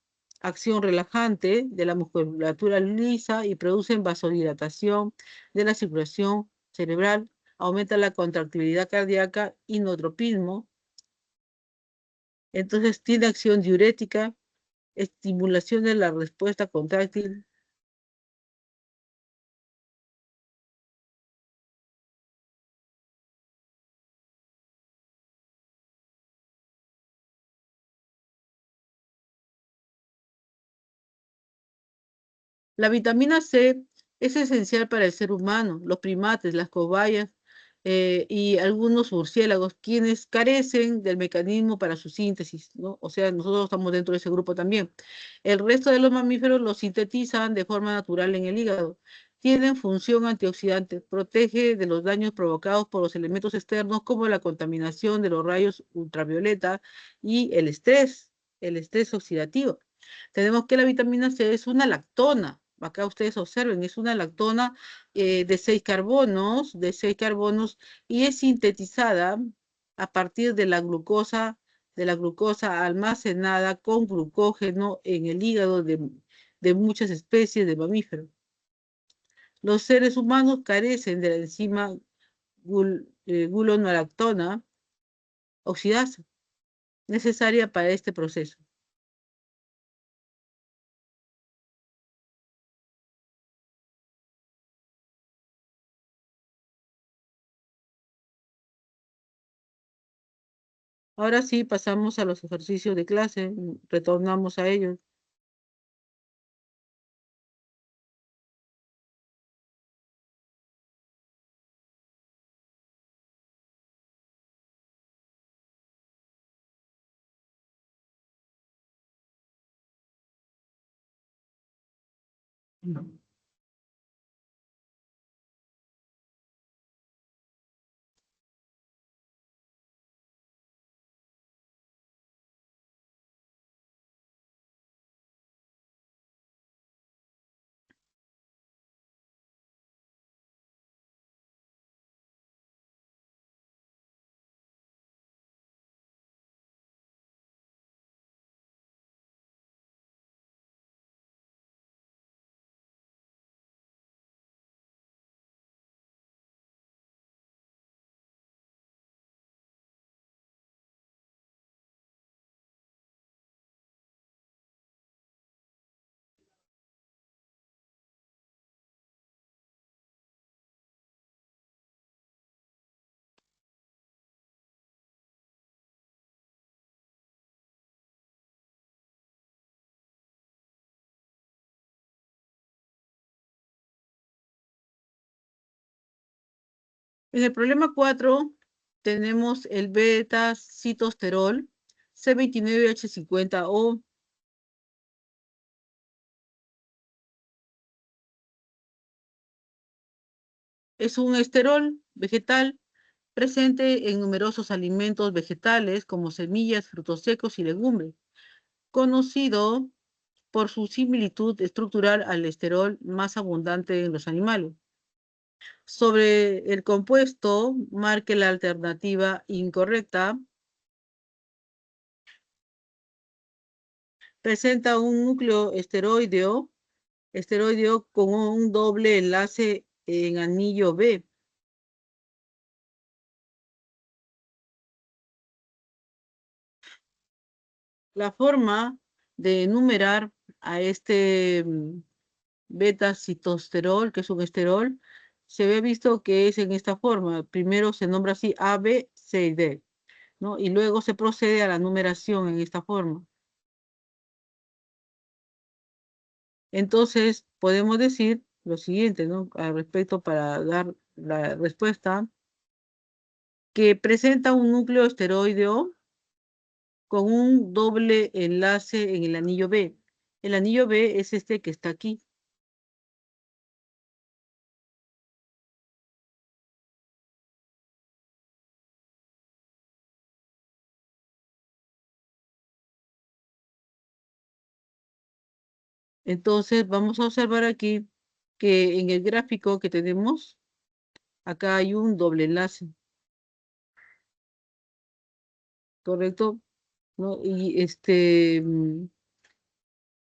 acción relajante de la musculatura lisa y producen vasodilatación de la circulación cerebral, aumenta la contractibilidad cardíaca y notropismo. Entonces tiene acción diurética, estimulación de la respuesta contráctil. La vitamina C es esencial para el ser humano, los primates, las cobayas y algunos murciélagos, quienes carecen del mecanismo para su síntesis, ¿no? O sea, nosotros estamos dentro de ese grupo también. El resto de los mamíferos lo sintetizan de forma natural en el hígado. Tienen función antioxidante, protege de los daños provocados por los elementos externos como la contaminación de los rayos ultravioleta y el estrés oxidativo. Tenemos que la vitamina C es una lactona. Acá ustedes observen, es una lactona de seis carbonos, y es sintetizada a partir de la glucosa almacenada con glucógeno en el hígado de muchas especies de mamíferos. Los seres humanos carecen de la enzima gulonolactona oxidasa necesaria para este proceso. Ahora sí, pasamos a los ejercicios de clase, retornamos a ellos. En el problema 4 tenemos el beta-citosterol C29H50O. Es un esterol vegetal presente en numerosos alimentos vegetales como semillas, frutos secos y legumbres, conocido por su similitud estructural al esterol más abundante en los animales. Sobre el compuesto, marque la alternativa incorrecta. Presenta un núcleo esteroideo con un doble enlace en anillo B. La forma de enumerar a este beta-citosterol, que es un esterol, se ve visto que es en esta forma. Primero se nombra así A, B, C y D, ¿no? Y luego se procede a la numeración en esta forma. Entonces, podemos decir lo siguiente, ¿no? Al respecto para dar la respuesta, que presenta un núcleo esteroideo con un doble enlace en el anillo B. El anillo B es este que está aquí. Entonces, vamos a observar aquí que en el gráfico que tenemos, acá hay un doble enlace, ¿correcto? ¿No?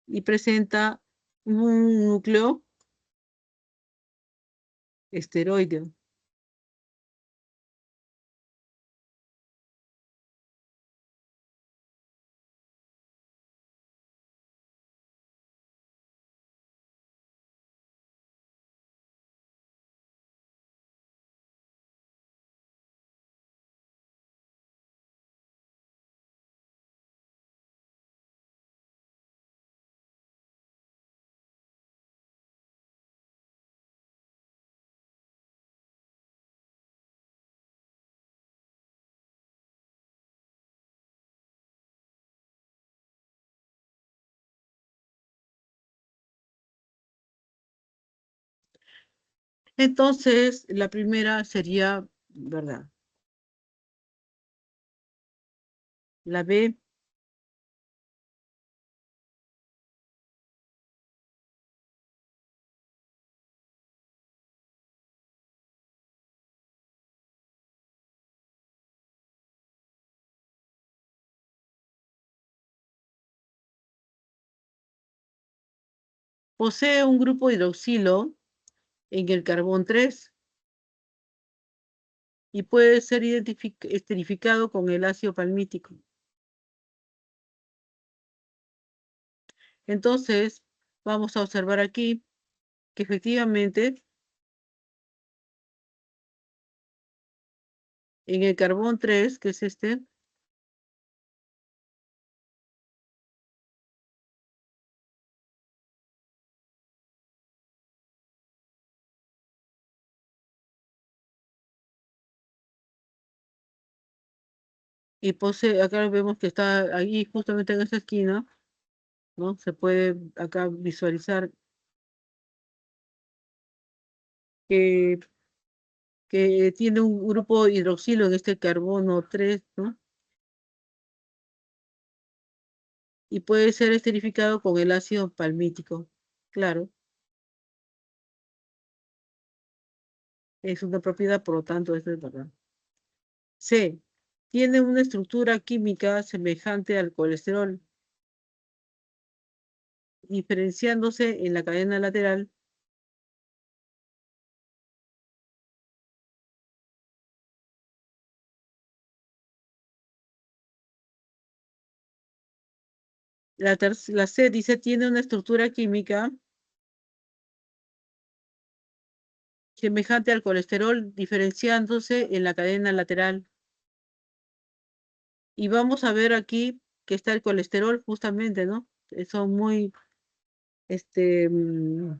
Y presenta un núcleo esteroideo. Entonces, la primera sería, ¿verdad? La B posee un grupo hidroxilo en el carbón 3 y puede ser esterificado con el ácido palmítico. Entonces, vamos a observar aquí que efectivamente en el carbón 3, que es este, y posee, acá vemos que está ahí justamente en esa esquina, ¿no? Se puede acá visualizar que, que tiene un grupo hidroxilo en este carbono 3, ¿no? Y puede ser esterificado con el ácido palmítico. Claro, es una propiedad, por lo tanto, esto es verdad. C. Tiene una estructura química semejante al colesterol, diferenciándose en la cadena lateral. La C dice tiene una estructura química semejante al colesterol, diferenciándose en la cadena lateral. Y vamos a ver aquí que está el colesterol justamente, ¿no? Son muy, este, muy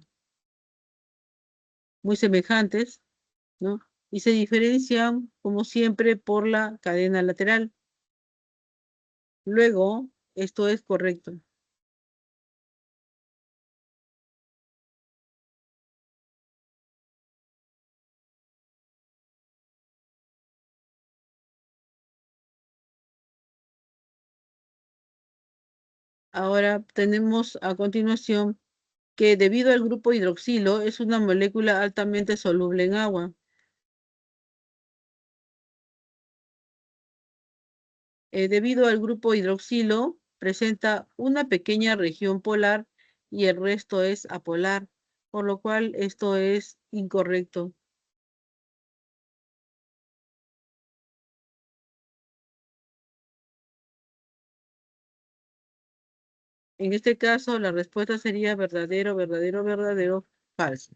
semejantes, ¿no? Y se diferencian, como siempre, por la cadena lateral. Luego, esto es correcto. Ahora tenemos a continuación que debido al grupo hidroxilo es una molécula altamente soluble en agua. Debido al grupo hidroxilo presenta una pequeña región polar y el resto es apolar, por lo cual esto es incorrecto. En este caso, la respuesta sería verdadero, verdadero, verdadero, falso.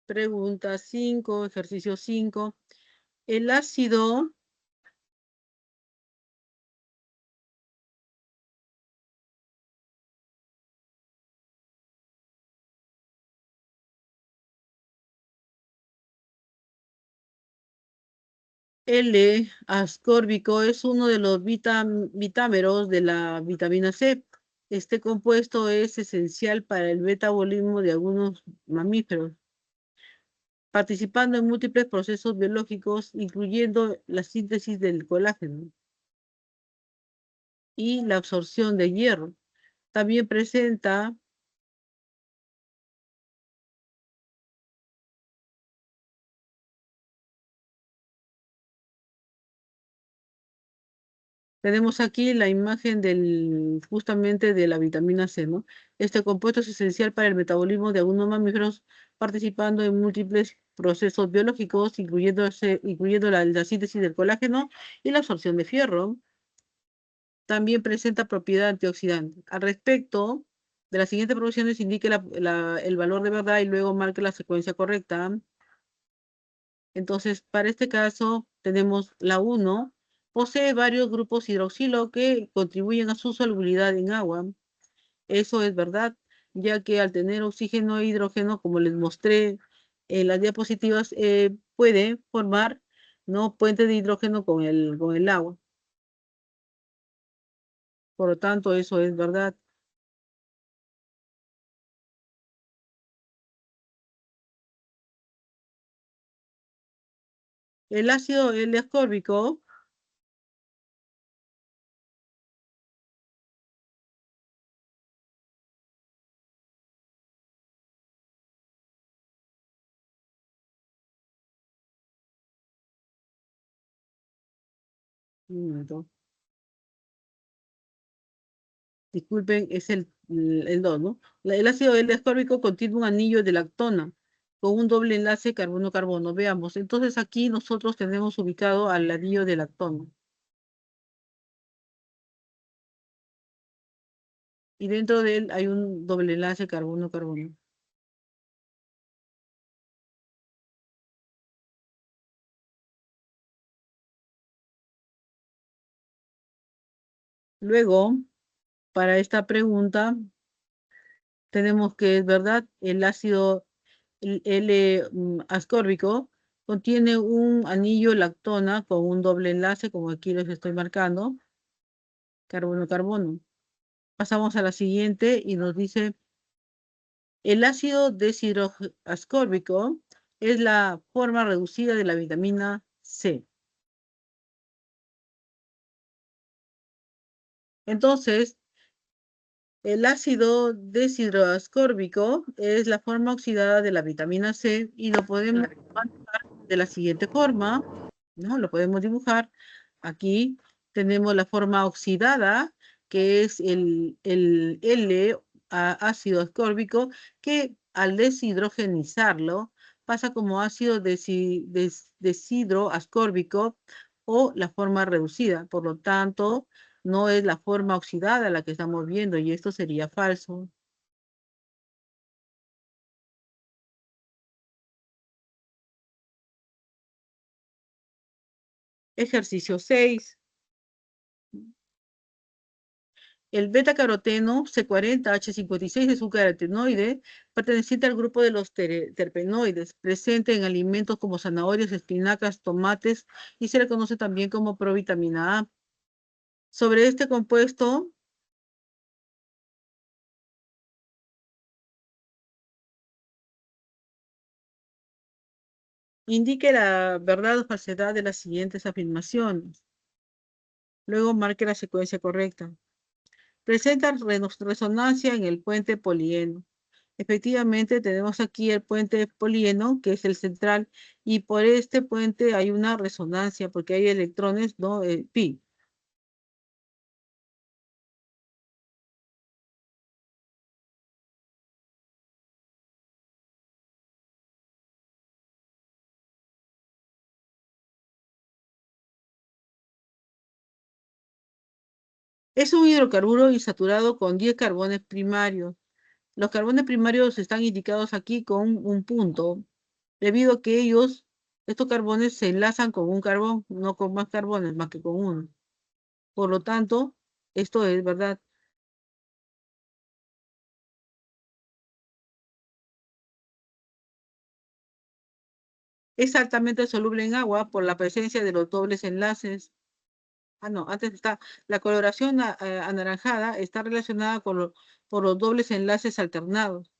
Pregunta 5, ejercicio 5. El ácido L-ascórbico es uno de los vitámeros de la vitamina C. Este compuesto es esencial para el metabolismo de algunos mamíferos, participando en múltiples procesos biológicos, incluyendo la síntesis del colágeno y la absorción de hierro. También presenta, tenemos aquí la imagen justamente de la vitamina C, ¿no? Este compuesto es esencial para el metabolismo de algunos mamíferos, participando en múltiples procesos biológicos, incluyendo la síntesis del colágeno y la absorción de fierro. También presenta propiedad antioxidante. Al respecto de las siguientes producciones, indique el valor de verdad y luego marque la secuencia correcta. Entonces, para este caso, tenemos la 1. Posee varios grupos hidroxilo que contribuyen a su solubilidad en agua. Eso es verdad, ya que al tener oxígeno e hidrógeno, como les mostré en las diapositivas, puede formar, ¿no?, puentes de hidrógeno con el agua. Por lo tanto, eso es verdad. El ácido L-ascórbico, un momento, disculpen, es el 2, ¿no? El ácido L-ascórbico contiene un anillo de lactona con un doble enlace carbono-carbono. Veamos, entonces aquí nosotros tenemos ubicado al anillo de lactona y dentro de él hay un doble enlace carbono-carbono. Luego, para esta pregunta, tenemos que es verdad, el ácido L ascórbico contiene un anillo lactona con un doble enlace, como aquí les estoy marcando, carbono-carbono. Pasamos a la siguiente y nos dice, el ácido deshidroascórbico es la forma reducida de la vitamina C. Entonces, el ácido deshidroascórbico es la forma oxidada de la vitamina C y lo podemos manejar de la siguiente forma, ¿no? Lo podemos dibujar. Aquí tenemos la forma oxidada, que es el ácido ascórbico, que al deshidrogenizarlo pasa como ácido deshidroascórbico o la forma reducida. Por lo tanto, no es la forma oxidada la que estamos viendo y esto sería falso. Ejercicio 6. El beta-caroteno C40H56 es un carotenoide perteneciente al grupo de los terpenoides, presente en alimentos como zanahorias, espinacas, tomates y se le conoce también como provitamina A. Sobre este compuesto, indique la verdad o falsedad de las siguientes afirmaciones. Luego marque la secuencia correcta. Presenta resonancia en el puente polieno. Efectivamente, tenemos aquí el puente polieno, que es el central, y por este puente hay una resonancia, porque hay electrones, ¿no? Pi. Es un hidrocarburo insaturado con 10 carbones primarios. Los carbones primarios están indicados aquí con un punto, debido a que estos carbones se enlazan con un carbón, no con más carbones, más que con uno. Por lo tanto, esto es verdad. Es altamente soluble en agua por la presencia de los dobles enlaces. Ah, no, antes está. La coloración anaranjada está relacionada por los dobles enlaces alternados.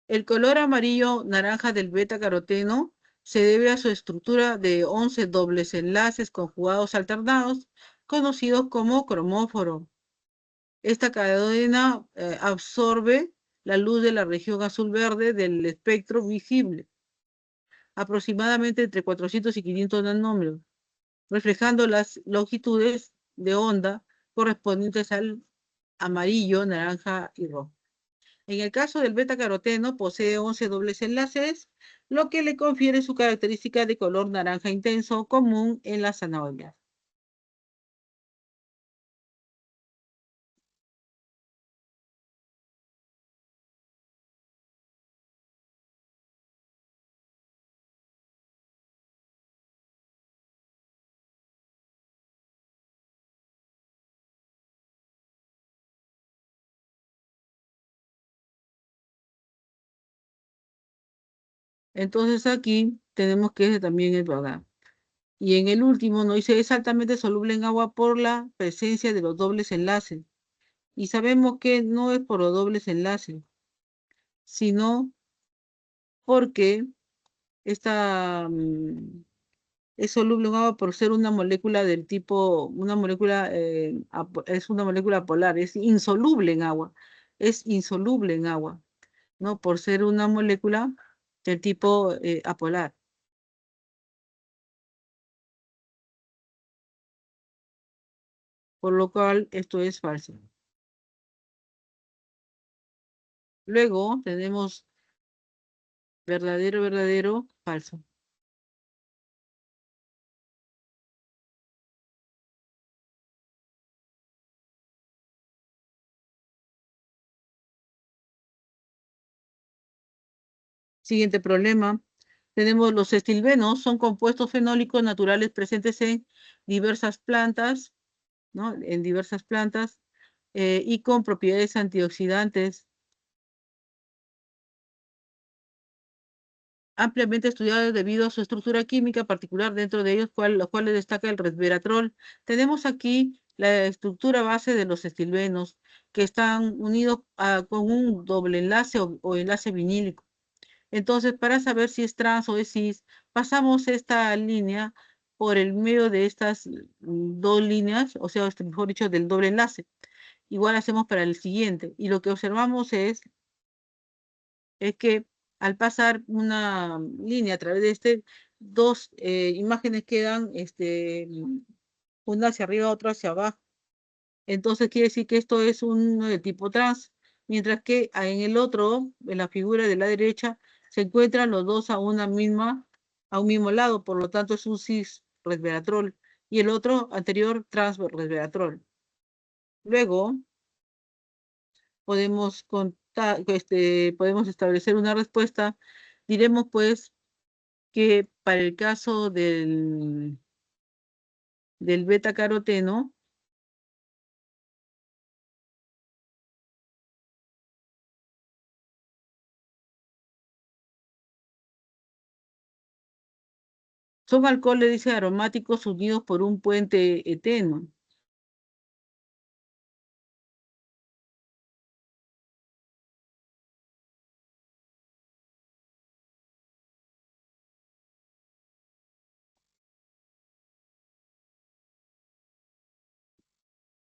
El color amarillo naranja del beta caroteno se debe a su estructura de 11 dobles enlaces conjugados alternados, conocidos como cromóforo. Esta cadena absorbe la luz de la región azul-verde del espectro visible, aproximadamente entre 400 y 500 nanómetros, reflejando las longitudes de onda correspondientes al amarillo, naranja y rojo. En el caso del beta-caroteno, posee 11 dobles enlaces, lo que le confiere su característica de color naranja intenso común en las zanahorias. Entonces aquí tenemos que ese también es verdad. Y en el último nos dice es altamente soluble en agua por la presencia de los dobles enlaces. Y sabemos que no es por los dobles enlaces, sino porque esta es soluble en agua por ser una molécula del tipo, una molécula, es una molécula polar, es insoluble en agua, es insoluble en agua, ¿no? Por ser una molécula del tipo apolar, por lo cual esto es falso. Luego tenemos verdadero, verdadero, falso. Siguiente problema. Tenemos los estilbenos, son compuestos fenólicos naturales presentes en diversas plantas ¿no? En diversas plantas y con propiedades antioxidantes ampliamente estudiado debido a su estructura química particular, dentro de ellos, los cuales destaca el resveratrol. Tenemos aquí la estructura base de los estilbenos, que están unidos con un doble enlace o enlace vinílico. Entonces, para saber si es trans o es cis, pasamos esta línea por el medio de estas dos líneas, o sea, mejor dicho, del doble enlace. Igual hacemos para el siguiente. Y lo que observamos es que al pasar una línea a través de dos imágenes quedan una hacia arriba, otra hacia abajo. Entonces quiere decir que esto es un de tipo trans, mientras que en el otro, en la figura de la derecha, se encuentran los dos a un mismo lado, por lo tanto es un cis resveratrol, y el otro anterior trans resveratrol. Luego podemos establecer una respuesta. Diremos pues que para el caso del beta caroteno, son alcoholes, dice, aromáticos unidos por un puente eteno.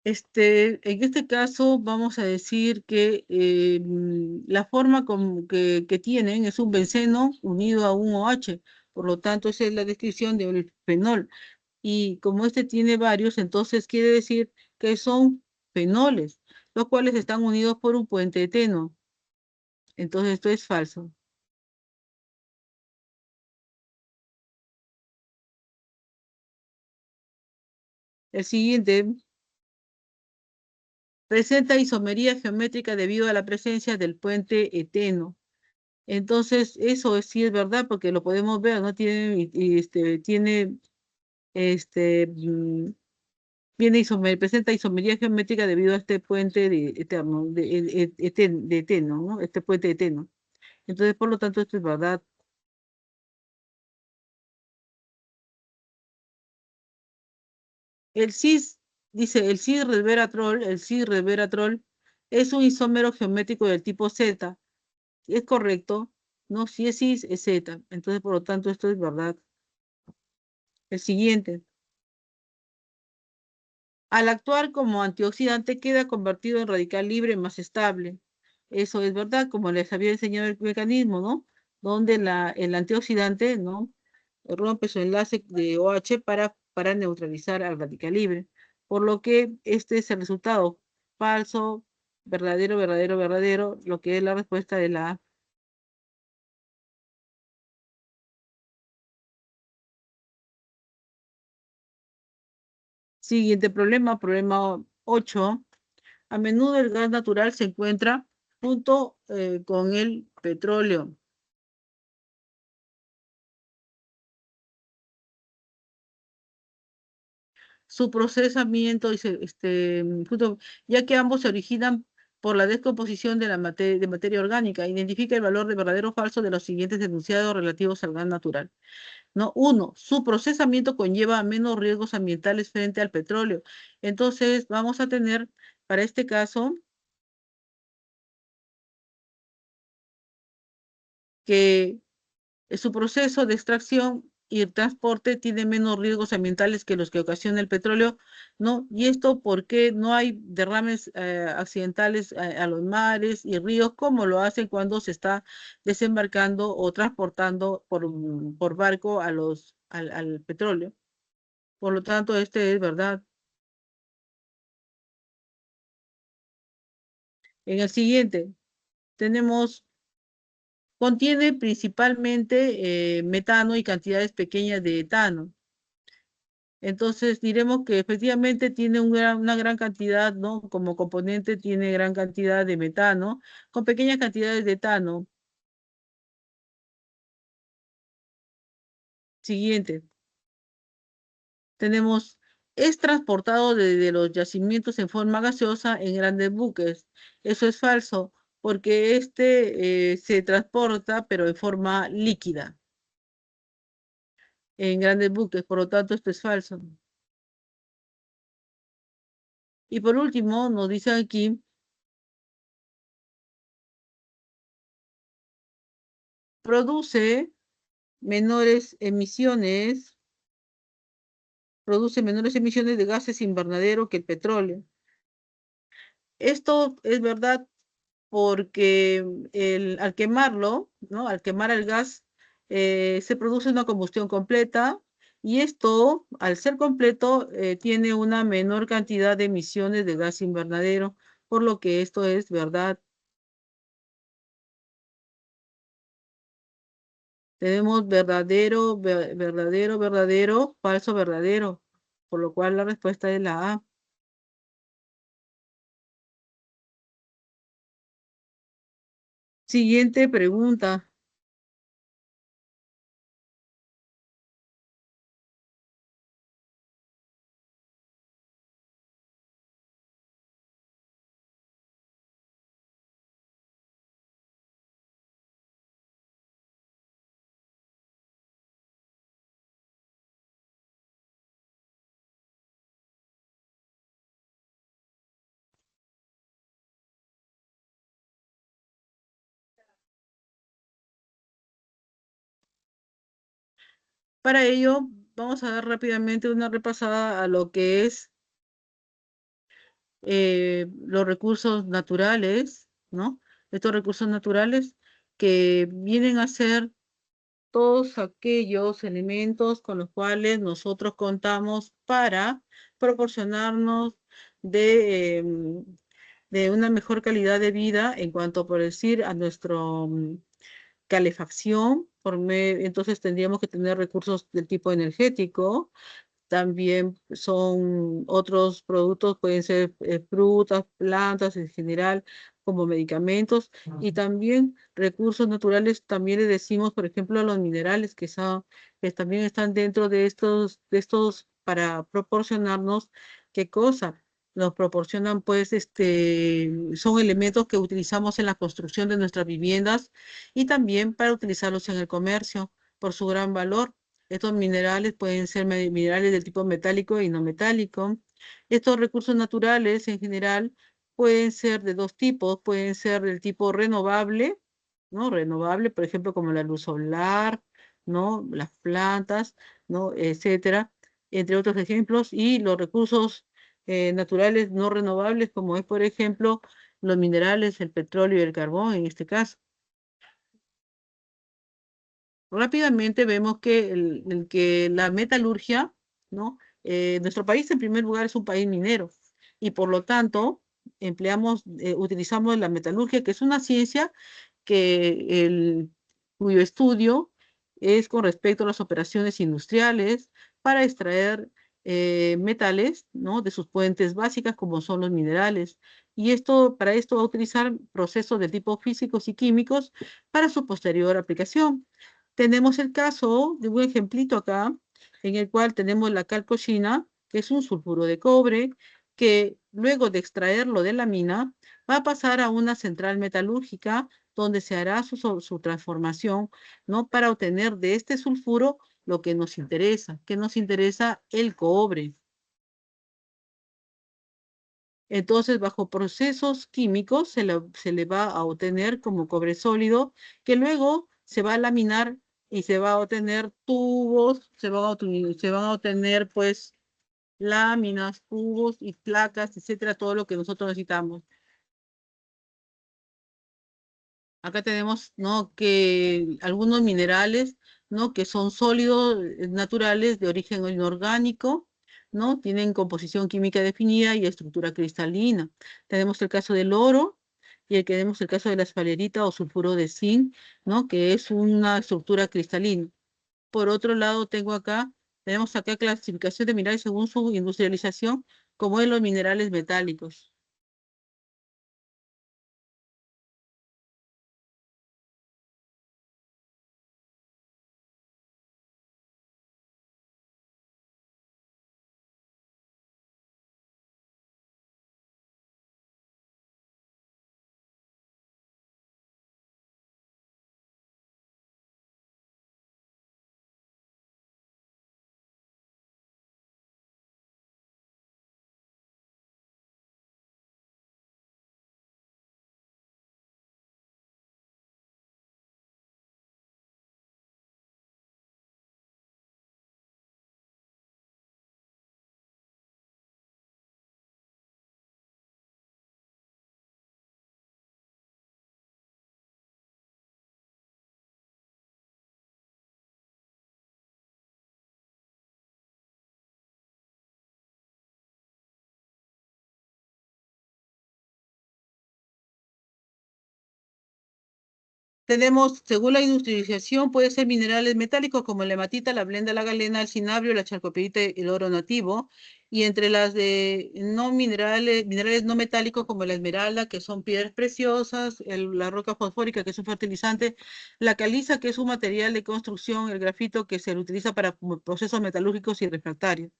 En este caso vamos a decir que la forma que tienen es un benceno unido a un OH, por lo tanto esa es la descripción del fenol. Y como este tiene varios, entonces quiere decir que son fenoles, los cuales están unidos por un puente eteno. Entonces esto es falso. El siguiente presenta isomería geométrica debido a la presencia del puente eteno. Entonces, sí es verdad porque lo podemos ver, ¿no? Tiene, presenta isomería geométrica debido a este puente de eteno, ¿no? Este puente eteno. Entonces, por lo tanto, esto es verdad. El cis, dice, el cis resveratrol es un isómero geométrico del tipo Z. Es correcto, ¿no? Si es cis, es Z. Entonces, por lo tanto, esto es verdad. El siguiente. Al actuar como antioxidante queda convertido en radical libre más estable. Eso es verdad, como les había enseñado el mecanismo, ¿no? Donde el antioxidante, ¿no? Rompe su enlace de OH para neutralizar al radical libre. Por lo que este es el resultado. Falso, verdadero, verdadero, verdadero, lo que es la respuesta de la A. Siguiente problema, problema 8. A menudo el gas natural se encuentra junto con el petróleo. Su procesamiento, dice, ya que ambos se originan por la descomposición de de materia orgánica, identifica el valor de verdadero o falso de los siguientes enunciados relativos al gas natural. ¿No? Uno, su procesamiento conlleva menos riesgos ambientales frente al petróleo. Entonces, vamos a tener, para este caso, que su proceso de extracción y transporte tiene menos riesgos ambientales que los que ocasiona el petróleo, ¿no? Y esto porque no hay derrames accidentales a los mares y ríos como lo hacen cuando se está desembarcando o transportando por barco al petróleo. Por lo tanto, este es verdad. En el siguiente, tenemos, contiene principalmente metano y cantidades pequeñas de etano. Entonces diremos que efectivamente tiene una gran cantidad, ¿no? Como componente tiene gran cantidad de metano, con pequeñas cantidades de etano. Siguiente, tenemos es transportado desde los yacimientos en forma gaseosa en grandes buques. Eso es falso, porque este se transporta, pero en forma líquida, en grandes buques, por lo tanto, esto es falso. Y por último, nos dicen aquí, produce menores emisiones, produce menores emisiones de gases invernadero que el petróleo. Esto es verdad porque al quemarlo, ¿no? Al quemar el gas, se produce una combustión completa y esto, al ser completo, tiene una menor cantidad de emisiones de gas invernadero, por lo que esto es verdad. Tenemos verdadero, verdadero, verdadero, falso, verdadero, por lo cual la respuesta es la A. Siguiente pregunta. Para ello, vamos a dar rápidamente una repasada a lo que es los recursos naturales, ¿no? Estos recursos naturales que vienen a ser todos aquellos elementos con los cuales nosotros contamos para proporcionarnos de, de una mejor calidad de vida en cuanto, por decir, a nuestro calefacción. Entonces tendríamos que tener recursos del tipo energético, también son otros productos, pueden ser frutas, plantas en general, como medicamentos, y también recursos naturales, también le decimos, por ejemplo, a los minerales que también están dentro de estos para proporcionarnos, ¿qué cosa? Nos proporcionan, pues, son elementos que utilizamos en la construcción de nuestras viviendas y también para utilizarlos en el comercio por su gran valor. Estos minerales pueden ser minerales del tipo metálico y no metálico. Estos recursos naturales en general pueden ser de dos tipos, pueden ser del tipo renovable, ¿no? Renovable, por ejemplo, como la luz solar, ¿no? Las plantas, ¿no? Etcétera, entre otros ejemplos, y los recursos naturales no renovables, como es, por ejemplo, los minerales, el petróleo y el carbón, en este caso. Rápidamente vemos que, que la metalurgia, ¿no? Nuestro país en primer lugar es un país minero y por lo tanto utilizamos la metalurgia, que es una ciencia cuyo estudio es con respecto a las operaciones industriales para extraer metales, ¿no? De sus fuentes básicas como son los minerales. Y para esto va a utilizar procesos de tipo físicos y químicos para su posterior aplicación. Tenemos el caso de un ejemplito acá, en el cual tenemos la calcochina, que es un sulfuro de cobre, que luego de extraerlo de la mina, va a pasar a una central metalúrgica donde se hará su transformación, ¿no? Para obtener de este sulfuro lo que nos interesa. ¿Qué nos interesa? El cobre. Entonces, bajo procesos químicos se le va a obtener como cobre sólido, que luego se va a laminar y se va a obtener tubos, se van a obtener pues láminas, tubos y placas, etcétera, todo lo que nosotros necesitamos. Acá tenemos, ¿no? Que algunos minerales, ¿no? Que son sólidos naturales de origen inorgánico, ¿no? Tienen composición química definida y estructura cristalina. Tenemos el caso del oro y tenemos el caso de la esfalerita o sulfuro de zinc, ¿no? Que es una estructura cristalina. Por otro lado, tenemos acá clasificación de minerales según su industrialización, como en los minerales metálicos. Tenemos, según la industrialización, puede ser minerales metálicos como la hematita, la blenda, la galena, el cinabrio, la chalcopirita y el oro nativo. Y entre las de no minerales, minerales no metálicos como la esmeralda, que son piedras preciosas, la roca fosfórica, que es un fertilizante, la caliza, que es un material de construcción, el grafito, que se utiliza para procesos metalúrgicos y refractarios.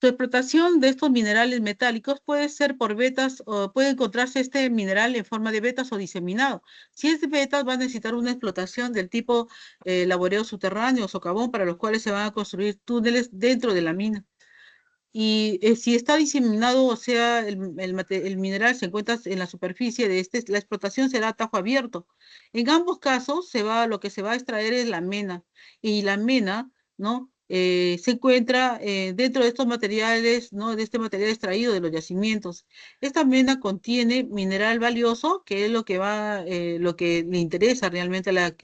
Su explotación de estos minerales metálicos puede ser por vetas o puede encontrarse este mineral en forma de vetas o diseminado. Si es de vetas, va a necesitar una explotación del tipo laboreo subterráneo o socavón para los cuales se van a construir túneles dentro de la mina. Y si está diseminado, o sea, el mineral se encuentra en la superficie de este, la explotación será a tajo abierto. En ambos casos, lo que se va a extraer es la mena. Y la mena, ¿no? Se encuentra dentro de estos materiales, ¿no? De este material extraído de los yacimientos. Esta mena contiene mineral valioso, que es lo que le interesa realmente al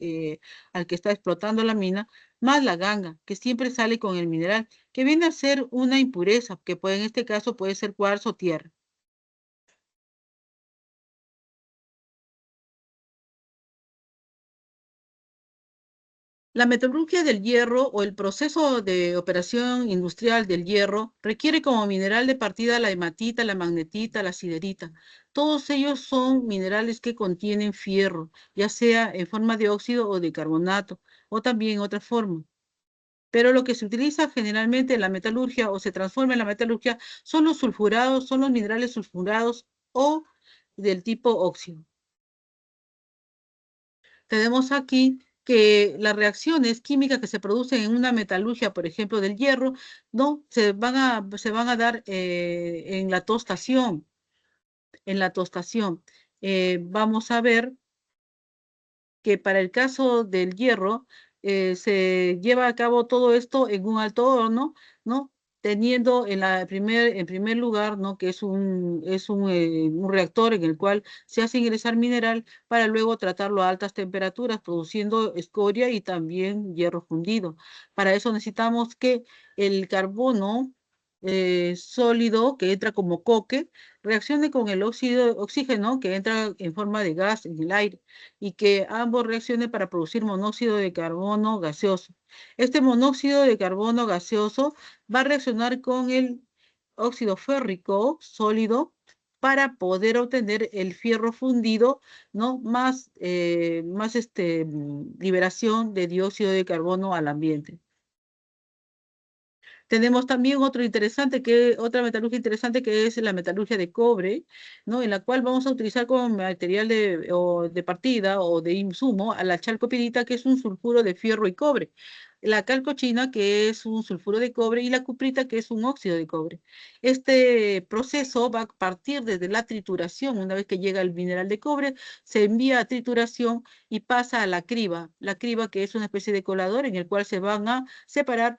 que está explotando la mina, más la ganga, que siempre sale con el mineral que viene a ser una impureza, que puede, en este caso puede ser cuarzo o tierra. La metalurgia del hierro o el proceso de operación industrial del hierro requiere como mineral de partida la hematita, la magnetita, la siderita. Todos ellos son minerales que contienen fierro, ya sea en forma de óxido o de carbonato, o también en otra forma. Pero lo que se utiliza generalmente en la metalurgia o se transforma en la metalurgia son los sulfurados, son los minerales sulfurados o del tipo óxido. Tenemos aquí que las reacciones químicas que se producen en una metalurgia, por ejemplo, del hierro, no se van a dar en la tostación, en la tostación. Vamos a ver que para el caso del hierro se lleva a cabo todo esto en un alto horno, ¿no? Teniendo en primer lugar, ¿no? Que es un reactor en el cual se hace ingresar mineral para luego tratarlo a altas temperaturas, produciendo escoria y también hierro fundido. Para eso necesitamos que el carbono sólido que entra como coque reaccione con el oxígeno que entra en forma de gas en el aire y que ambos reaccionen para producir monóxido de carbono gaseoso. Este monóxido de carbono gaseoso va a reaccionar con el óxido férrico sólido para poder obtener el fierro fundido, ¿no? Más liberación de dióxido de carbono al ambiente. Tenemos también otra metalurgia interesante que es la metalurgia de cobre, ¿no? En la cual vamos a utilizar como material de partida o de insumo a la chalcopirita, que es un sulfuro de fierro y cobre, la calcochina, que es un sulfuro de cobre, y la cuprita, que es un óxido de cobre. Este proceso va a partir desde la trituración. Una vez que llega el mineral de cobre, se envía a trituración y pasa a la criba que es una especie de colador en el cual se van a separar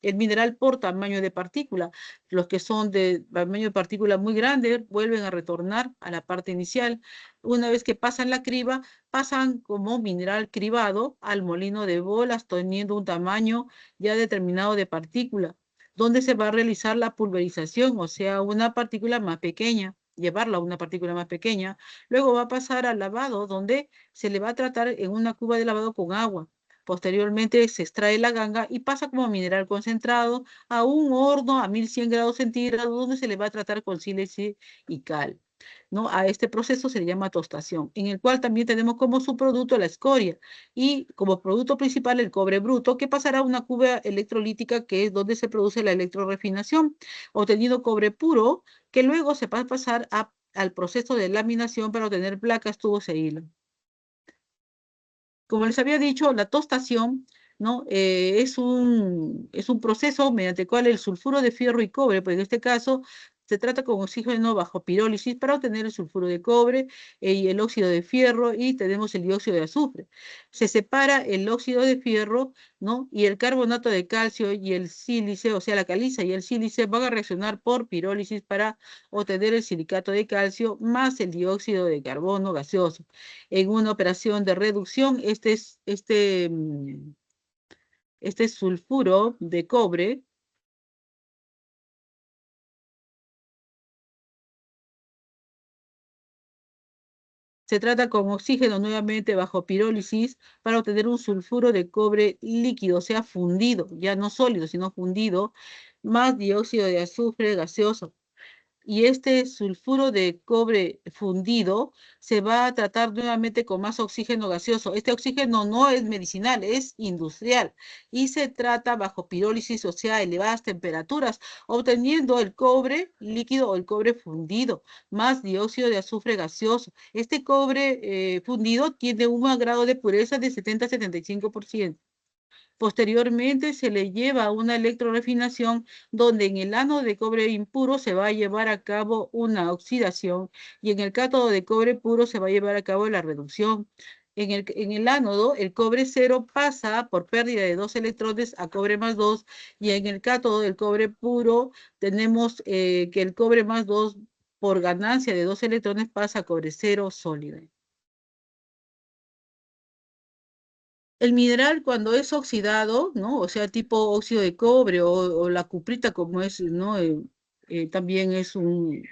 el mineral por tamaño de partícula. Los que son de tamaño de partícula muy grande vuelven a retornar a la parte inicial. Una vez que pasan la criba, pasan como mineral cribado al molino de bolas, teniendo un tamaño ya determinado de partícula, donde se va a realizar la pulverización, o sea, una partícula más pequeña, llevarla a una partícula más pequeña. Luego va a pasar al lavado, donde se le va a tratar en una cuba de lavado con agua. Posteriormente se extrae la ganga y pasa como mineral concentrado a un horno a 1100 grados centígrados donde se le va a tratar con sílice y cal. ¿No? A este proceso se le llama tostación, en el cual también tenemos como subproducto la escoria y como producto principal el cobre bruto que pasará a una cuba electrolítica que es donde se produce la electrorefinación, obteniendo cobre puro que luego se va a pasar al proceso de laminación para obtener placas, tubos e hilo. Como les había dicho, la tostación, ¿no? Es un proceso mediante el cual el sulfuro de fierro y cobre, pues en este caso se trata con oxígeno bajo pirólisis para obtener el sulfuro de cobre y el óxido de fierro y tenemos el dióxido de azufre. Se separa el óxido de fierro, ¿no? Y el carbonato de calcio y el sílice, o sea, la caliza y el sílice van a reaccionar por pirólisis para obtener el silicato de calcio más el dióxido de carbono gaseoso en una operación de reducción, este sulfuro de cobre Se trata con oxígeno nuevamente bajo pirólisis para obtener un sulfuro de cobre líquido, o sea, fundido, ya no sólido, sino fundido, más dióxido de azufre gaseoso. Y este sulfuro de cobre fundido se va a tratar nuevamente con más oxígeno gaseoso. Este oxígeno no es medicinal, es industrial y se trata bajo pirólisis, o sea, a elevadas temperaturas, obteniendo el cobre líquido o el cobre fundido, más dióxido de azufre gaseoso. Este cobre fundido tiene un grado de pureza de 70-75%. Posteriormente se le lleva a una electrorefinación donde en el ánodo de cobre impuro se va a llevar a cabo una oxidación y en el cátodo de cobre puro se va a llevar a cabo la reducción. En el ánodo, el cobre cero pasa por pérdida de 2 electrones a cobre más 2 y en el cátodo del cobre puro tenemos que el cobre más 2 por ganancia de 2 electrones pasa a cobre cero sólido. El mineral cuando es oxidado, ¿no? O sea, tipo óxido de cobre o la cuprita como es, ¿no? También es un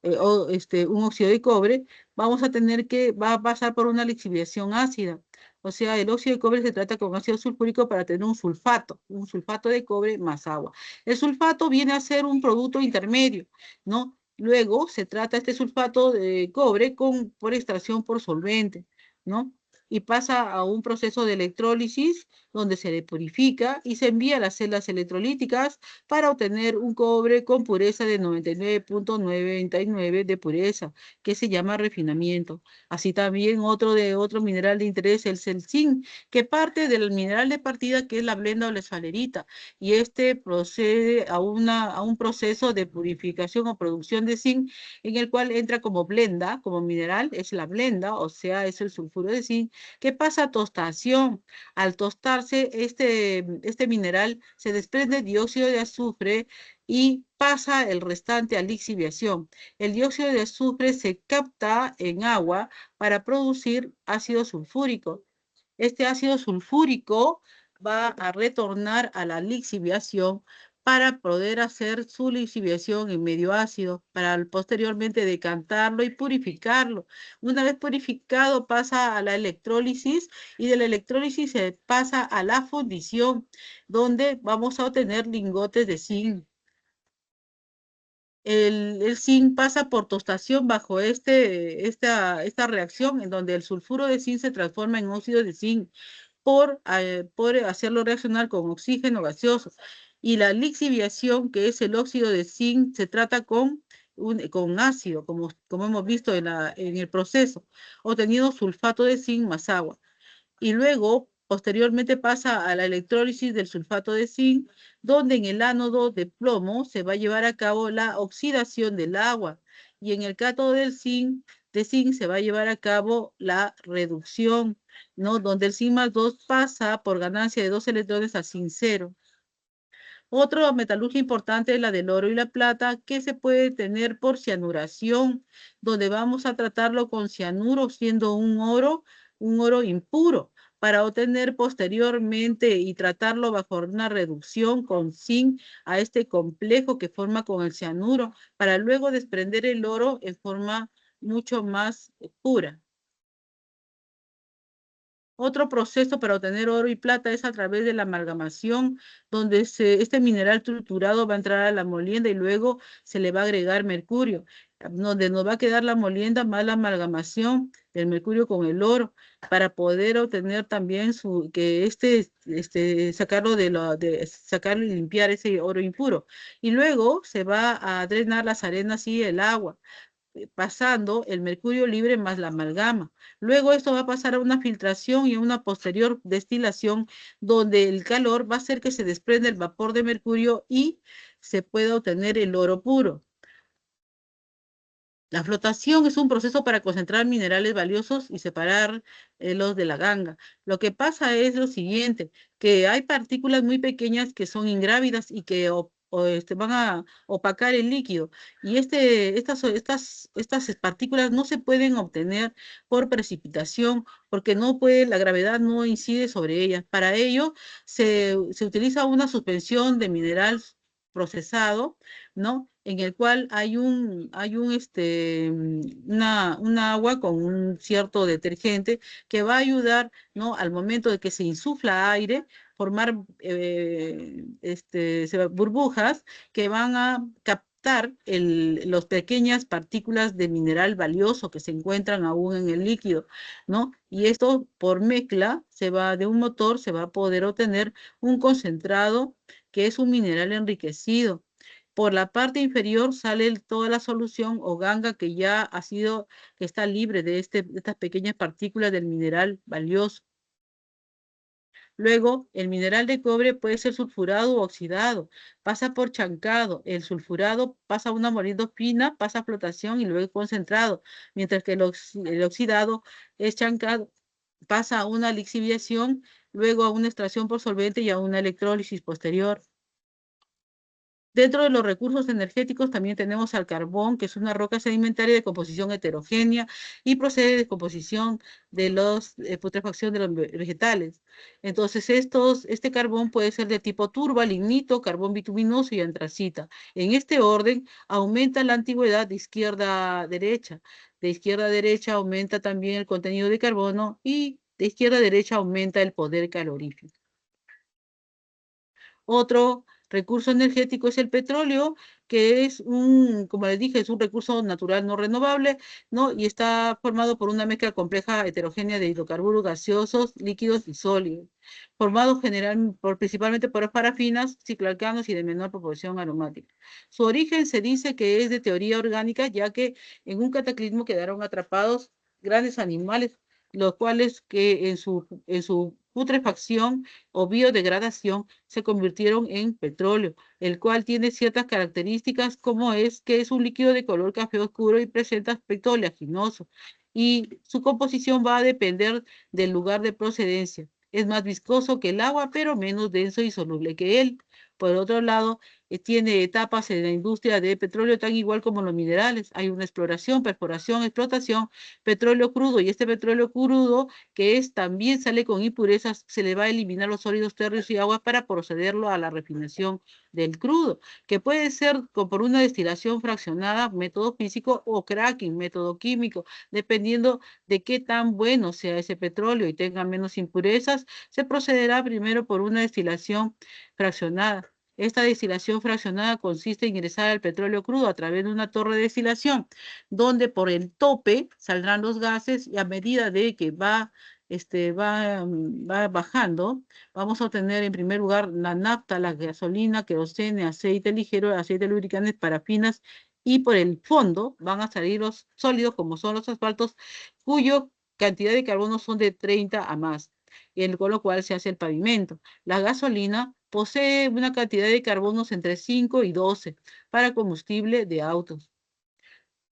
óxido de cobre, vamos a tener que, va a pasar por una lixiviación ácida. O sea, el óxido de cobre se trata con ácido sulfúrico para tener un sulfato de cobre más agua. El sulfato viene a ser un producto intermedio, ¿no? Luego se trata este sulfato de cobre por extracción por solvente, ¿no? Y pasa a un proceso de electrólisis donde se le purifica y se envía a las celdas electrolíticas para obtener un cobre con pureza de 99,999 de pureza, que se llama refinamiento. Así también otro mineral de interés es el zinc, que parte del mineral de partida que es la blenda o la esfalerita, y este procede a un proceso de purificación o producción de zinc en el cual entra como blenda, como mineral, es la blenda, o sea, es el sulfuro de zinc, que pasa a tostación. Al tostarse, este mineral se desprende dióxido de azufre y pasa el restante a lixiviación. El dióxido de azufre se capta en agua para producir ácido sulfúrico. Este ácido sulfúrico va a retornar a la lixiviación para poder hacer su lixiviación en medio ácido, para posteriormente decantarlo y purificarlo. Una vez purificado pasa a la electrólisis y de la electrólisis se pasa a la fundición, donde vamos a obtener lingotes de zinc. El zinc pasa por tostación bajo esta reacción en donde el sulfuro de zinc se transforma en óxido de zinc por hacerlo reaccionar con oxígeno gaseoso. Y la lixiviación, que es el óxido de zinc, se trata con ácido, como hemos visto en el proceso, obteniendo sulfato de zinc más agua y luego posteriormente pasa a la electrólisis del sulfato de zinc, donde en el ánodo de plomo se va a llevar a cabo la oxidación del agua y en el cátodo de zinc se va a llevar a cabo la reducción, ¿no? Donde el zinc más 2 pasa por ganancia de 2 electrones a zinc cero. Otra metalurgia importante es la del oro y la plata, que se puede tener por cianuración, donde vamos a tratarlo con cianuro, siendo un oro impuro, para obtener posteriormente y tratarlo bajo una reducción con zinc a este complejo que forma con el cianuro, para luego desprender el oro en forma mucho más pura. Otro proceso para obtener oro y plata es a través de la amalgamación, donde este mineral triturado va a entrar a la molienda y luego se le va a agregar mercurio, donde nos va a quedar la molienda más la amalgamación del mercurio con el oro, para poder obtener también sacarlo sacarlo y limpiar ese oro impuro. Y luego se va a drenar las arenas y el agua pasando el mercurio libre más la amalgama. Luego esto va a pasar a una filtración y a una posterior destilación donde el calor va a hacer que se desprenda el vapor de mercurio y se pueda obtener el oro puro. La flotación es un proceso para concentrar minerales valiosos y separar los de la ganga. Lo que pasa es lo siguiente, que hay partículas muy pequeñas que son ingrávidas y que van a opacar el líquido. Y estas partículas no se pueden obtener por precipitación porque la gravedad no incide sobre ellas. Para ello se utiliza una suspensión de mineral procesado, ¿no? en el cual una agua con un cierto detergente que va a ayudar, ¿no? Al momento de que se insufla aire, formar burbujas que van a captar las pequeñas partículas de mineral valioso que se encuentran aún en el líquido, ¿no? Y esto por mezcla de un motor se va a poder obtener un concentrado que es un mineral enriquecido. Por la parte inferior sale toda la solución o ganga que ya que está libre de estas pequeñas partículas del mineral valioso. Luego, el mineral de cobre puede ser sulfurado o oxidado, pasa por chancado. El sulfurado pasa a una molienda fina, pasa a flotación y luego concentrado, mientras que el oxidado es chancado, pasa a una lixiviación, luego a una extracción por solvente y a una electrólisis posterior. Dentro de los recursos energéticos también tenemos al carbón, que es una roca sedimentaria de composición heterogénea y procede de descomposición de putrefacción de los vegetales. Entonces, este carbón puede ser de tipo turba, lignito, carbón bituminoso y antracita. En este orden, aumenta la antigüedad de izquierda a derecha. De izquierda a derecha aumenta también el contenido de carbono y de izquierda a derecha aumenta el poder calorífico. Otro recurso energético es el petróleo, que es como les dije, es un recurso natural no renovable, ¿no? Y está formado por una mezcla compleja heterogénea de hidrocarburos gaseosos, líquidos y sólidos, formado principalmente por parafinas, cicloalcanos y de menor proporción aromática. Su origen se dice que es de teoría orgánica, ya que en un cataclismo quedaron atrapados grandes animales, los cuales que en su putrefacción o biodegradación se convirtieron en petróleo, el cual tiene ciertas características como es que es un líquido de color café oscuro y presenta aspecto oleaginoso. Y su composición va a depender del lugar de procedencia. Es más viscoso que el agua, pero menos denso y soluble que él. Por otro lado, tiene etapas en la industria de petróleo tan igual como los minerales. Hay una exploración, perforación, explotación, petróleo crudo, y este petróleo crudo también sale con impurezas, se le va a eliminar los sólidos térreos y agua para procederlo a la refinación del crudo, que puede ser por una destilación fraccionada, método físico, o cracking, método químico, dependiendo de qué tan bueno sea ese petróleo y tenga menos impurezas, se procederá primero por una destilación fraccionada. Esta destilación fraccionada consiste en ingresar el petróleo crudo a través de una torre de destilación, donde por el tope saldrán los gases y a medida de que va bajando, vamos a obtener en primer lugar la nafta, la gasolina, querosene, aceite ligero, aceite lubricante, parafinas, y por el fondo van a salir los sólidos como son los asfaltos, cuyo cantidad de carbono son de 30 a más, con lo cual se hace el pavimento. La gasolina posee una cantidad de carbonos entre 5 y 12 para combustible de autos.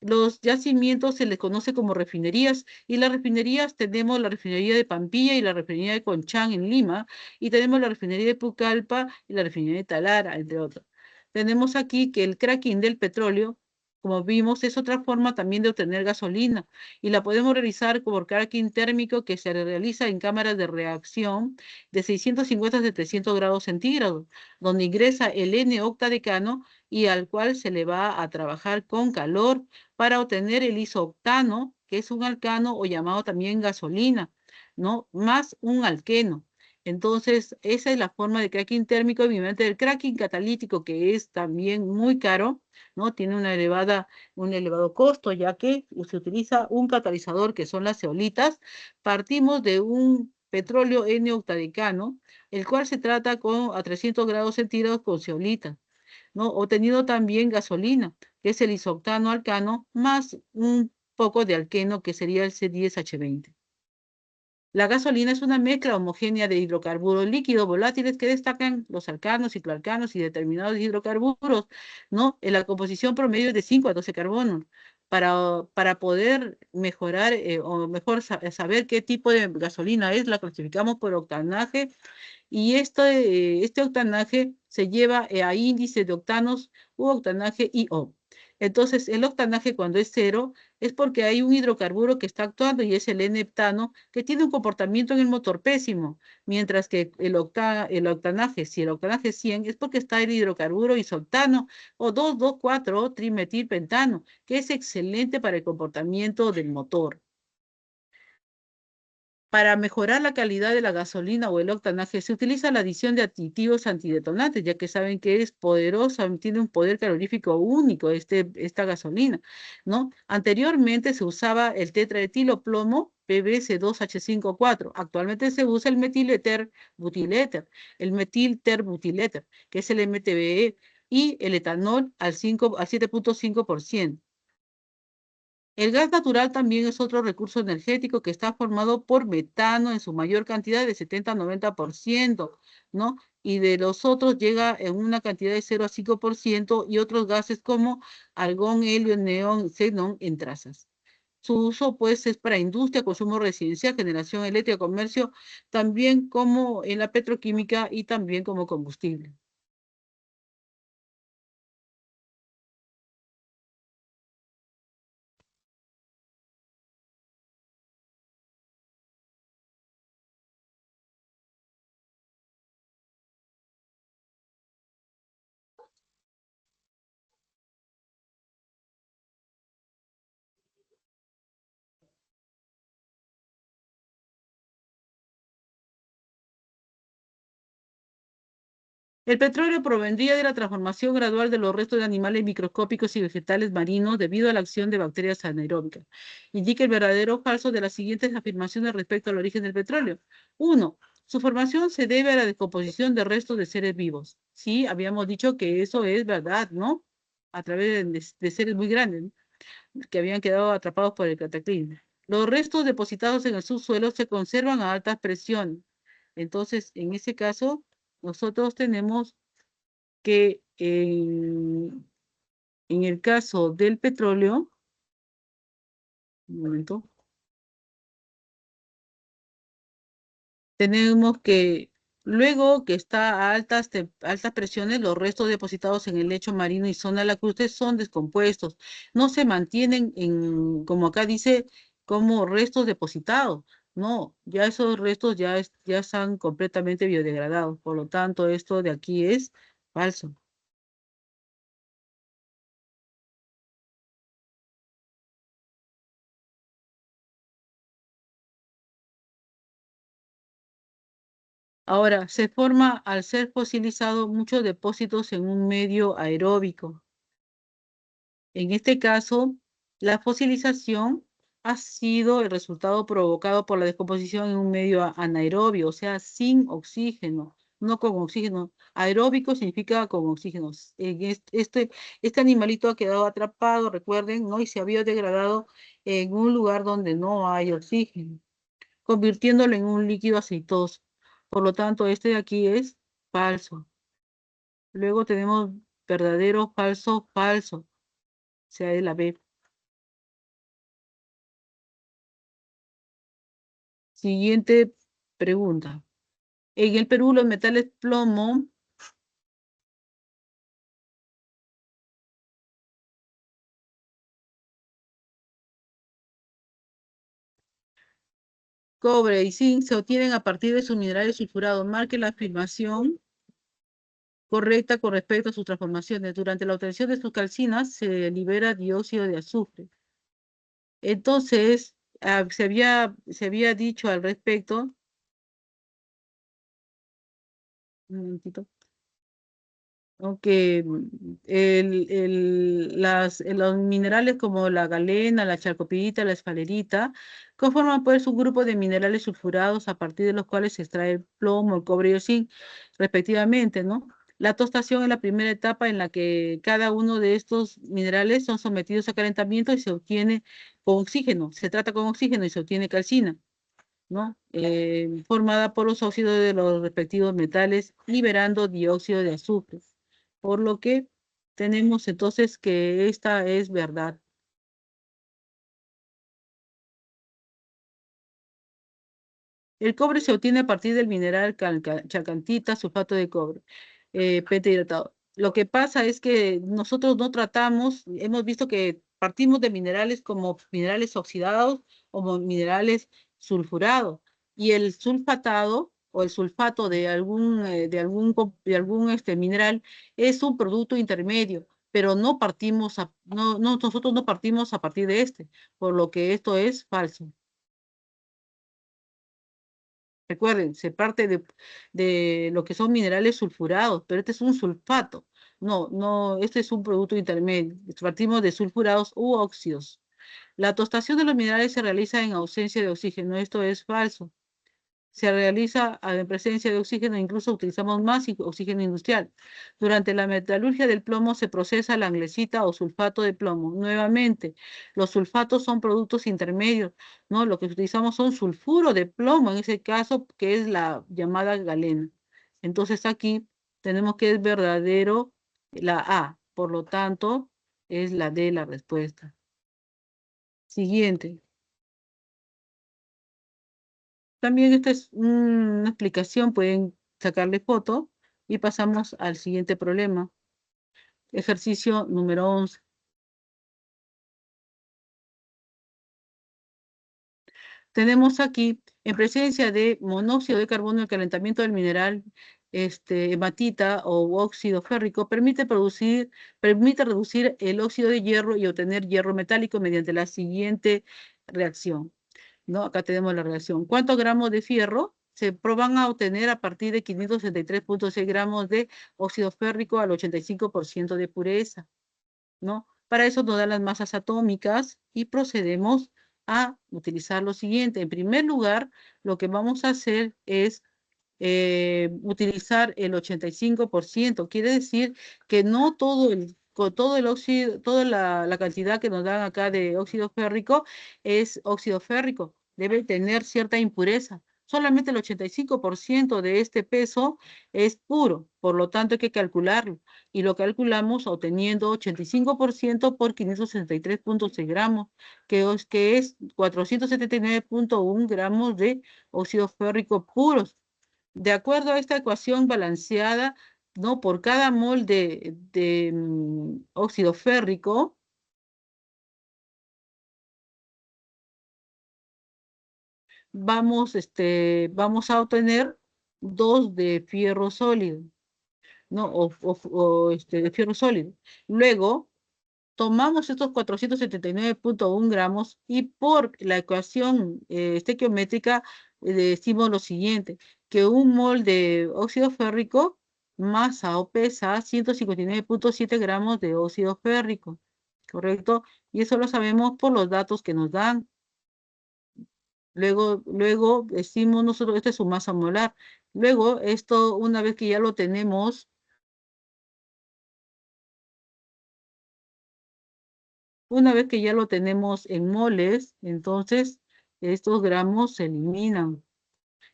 Los yacimientos se les conoce como refinerías, y las refinerías tenemos la refinería de Pampilla y la refinería de Conchán en Lima, y tenemos la refinería de Pucallpa y la refinería de Talara, entre otros. Tenemos aquí que el cracking del petróleo, como vimos, es otra forma también de obtener gasolina, y la podemos realizar por cracking térmico, que se realiza en cámaras de reacción de 650 a 700 grados centígrados, donde ingresa el N-octadecano y al cual se le va a trabajar con calor para obtener el isooctano, que es un alcano o llamado también gasolina, ¿no? Más un alqueno. Entonces, esa es la forma de cracking térmico. Obviamente, el cracking catalítico, que es también muy caro, ¿no? Tiene un elevado costo, ya que se utiliza un catalizador, que son las zeolitas. Partimos de un petróleo N-octadecano, el cual se trata a 300 grados centígrados con zeolitas, ¿no? Obtenido también gasolina, que es el isoctano alcano, más un poco de alqueno, que sería el C10H20. La gasolina es una mezcla homogénea de hidrocarburos líquidos volátiles que destacan los alcanos, cicloalcanos y determinados hidrocarburos, ¿no? En la composición promedio es de 5 a 12 carbonos. Para poder mejorar o mejor saber qué tipo de gasolina es, la clasificamos por octanaje, y este octanaje se lleva a índice de octanos u octanaje IO. Entonces, el octanaje, cuando es cero, Es porque hay un hidrocarburo que está actuando y es el N-heptano, que tiene un comportamiento en el motor pésimo, mientras que el octanaje, si el octanaje es 100, es porque está el hidrocarburo isooctano o 2,2,4 trimetilpentano, que es excelente para el comportamiento del motor. Para mejorar la calidad de la gasolina o el octanaje se utiliza la adición de aditivos antidetonantes, ya que saben que es poderosa, tiene un poder calorífico único esta gasolina, ¿no? Anteriormente se usaba el tetraetiloplomo PbC2H5,4. Actualmente se usa el metileterbutiléter, el metilterbutiléter, que es el MTBE, y el etanol al 7,5%. El gas natural también es otro recurso energético que está formado por metano en su mayor cantidad de 70 a 90%, ¿no? Y de los otros llega en una cantidad de 0 a 5% y otros gases como argón, helio, neón, xenón en trazas. Su uso, pues, es para industria, consumo residencial, generación eléctrica, comercio, también como en la petroquímica y también como combustible. El petróleo provendría de la transformación gradual de los restos de animales microscópicos y vegetales marinos debido a la acción de bacterias anaeróbicas. Indica el verdadero o falso de las siguientes afirmaciones respecto al origen del petróleo. Uno, su formación se debe a la descomposición de restos de seres vivos. Sí, habíamos dicho que eso es verdad, ¿no? A través de seres muy grandes, ¿no? Que habían quedado atrapados por el cataclismo. Los restos depositados en el subsuelo se conservan a altas presiones. Entonces, en ese caso, nosotros tenemos que en el caso del petróleo, un momento, tenemos que luego que está a altas presiones, los restos depositados en el lecho marino y zona lacustre son descompuestos, no se mantienen como acá dice, como restos depositados. No, ya esos restos ya están completamente biodegradados. Por lo tanto, esto de aquí es falso. Ahora, se forma al ser fosilizado muchos depósitos en un medio aeróbico. En este caso, la fosilización ha sido el resultado provocado por la descomposición en un medio anaerobio, o sea, sin oxígeno, no con oxígeno. Aeróbico significa con oxígeno. Este animalito ha quedado atrapado, recuerden, ¿no? Y se había degradado en un lugar donde no hay oxígeno, convirtiéndolo en un líquido aceitoso. Por lo tanto, este de aquí es falso. Luego tenemos verdadero, falso, falso. O sea, es la B. Siguiente pregunta. En el Perú, los metales plomo, cobre y zinc se obtienen a partir de sus minerales sulfurados. Marque la afirmación correcta con respecto a sus transformaciones. Durante la obtención de sus calcinas se libera dióxido de azufre. Entonces, se había dicho al respecto, un momentito, aunque los minerales como la galena, la chalcopirita, la esfalerita, conforman pues un grupo de minerales sulfurados a partir de los cuales se extrae el plomo, el cobre y el zinc, respectivamente, ¿no? La tostación es la primera etapa en la que cada uno de estos minerales son sometidos a calentamiento y se obtiene con oxígeno, se trata con oxígeno y se obtiene calcina, ¿no? Formada por los óxidos de los respectivos metales, liberando dióxido de azufre. Por lo que tenemos entonces que esta es verdad. El cobre se obtiene a partir del mineral chalcantita, sulfato de cobre, PT hidratado. Lo que pasa es que nosotros no tratamos, hemos visto que partimos de minerales como minerales oxidados o minerales sulfurados. Y el sulfatado o el sulfato de algún mineral es un producto intermedio, pero nosotros no partimos a partir de este, por lo que esto es falso. Recuerden, se parte de lo que son minerales sulfurados, pero este es un sulfato. No, no, este es un producto intermedio. Partimos de sulfurados u óxidos. La tostación de los minerales se realiza en ausencia de oxígeno. Esto es falso. Se realiza en presencia de oxígeno, incluso utilizamos más oxígeno industrial. Durante la metalurgia del plomo se procesa la anglesita o sulfato de plomo. Nuevamente, los sulfatos son productos intermedios, ¿no? Lo que utilizamos son sulfuro de plomo, en ese caso, que es la llamada galena. Entonces aquí tenemos que es verdadero la A, por lo tanto, es la D la respuesta. Siguiente. También esta es una explicación, pueden sacarle foto y pasamos al siguiente problema. Ejercicio número 11. Tenemos aquí, en presencia de monóxido de carbono, el calentamiento del mineral hematita o óxido férrico permite reducir el óxido de hierro y obtener hierro metálico mediante la siguiente reacción. ¿No? Acá tenemos la reacción. ¿Cuántos gramos de fierro van a obtener a partir de 563,6 gramos de óxido férrico al 85% de pureza? ¿No? Para eso nos dan las masas atómicas y procedemos a utilizar lo siguiente. En primer lugar, lo que vamos a hacer es utilizar el 85%. Quiere decir que no todo el óxido, toda la cantidad que nos dan acá de óxido férrico es óxido férrico. Debe tener cierta impureza. Solamente el 85% de este peso es puro, por lo tanto hay que calcularlo. Y lo calculamos obteniendo 85% por 563,6 gramos, que es 479,1 gramos de óxido férrico puros. De acuerdo a esta ecuación balanceada, ¿no? Por cada mol de óxido férrico, vamos a obtener 2 de fierro sólido, ¿no? De fierro sólido. Luego, tomamos estos 479,1 gramos y por la ecuación estequiométrica decimos lo siguiente, que un mol de óxido férrico masa o pesa 159,7 gramos de óxido férrico, ¿correcto? Y eso lo sabemos por los datos que nos dan. Luego decimos nosotros, esta es su masa molar. Luego, esto, una vez que ya lo tenemos, en moles, entonces estos gramos se eliminan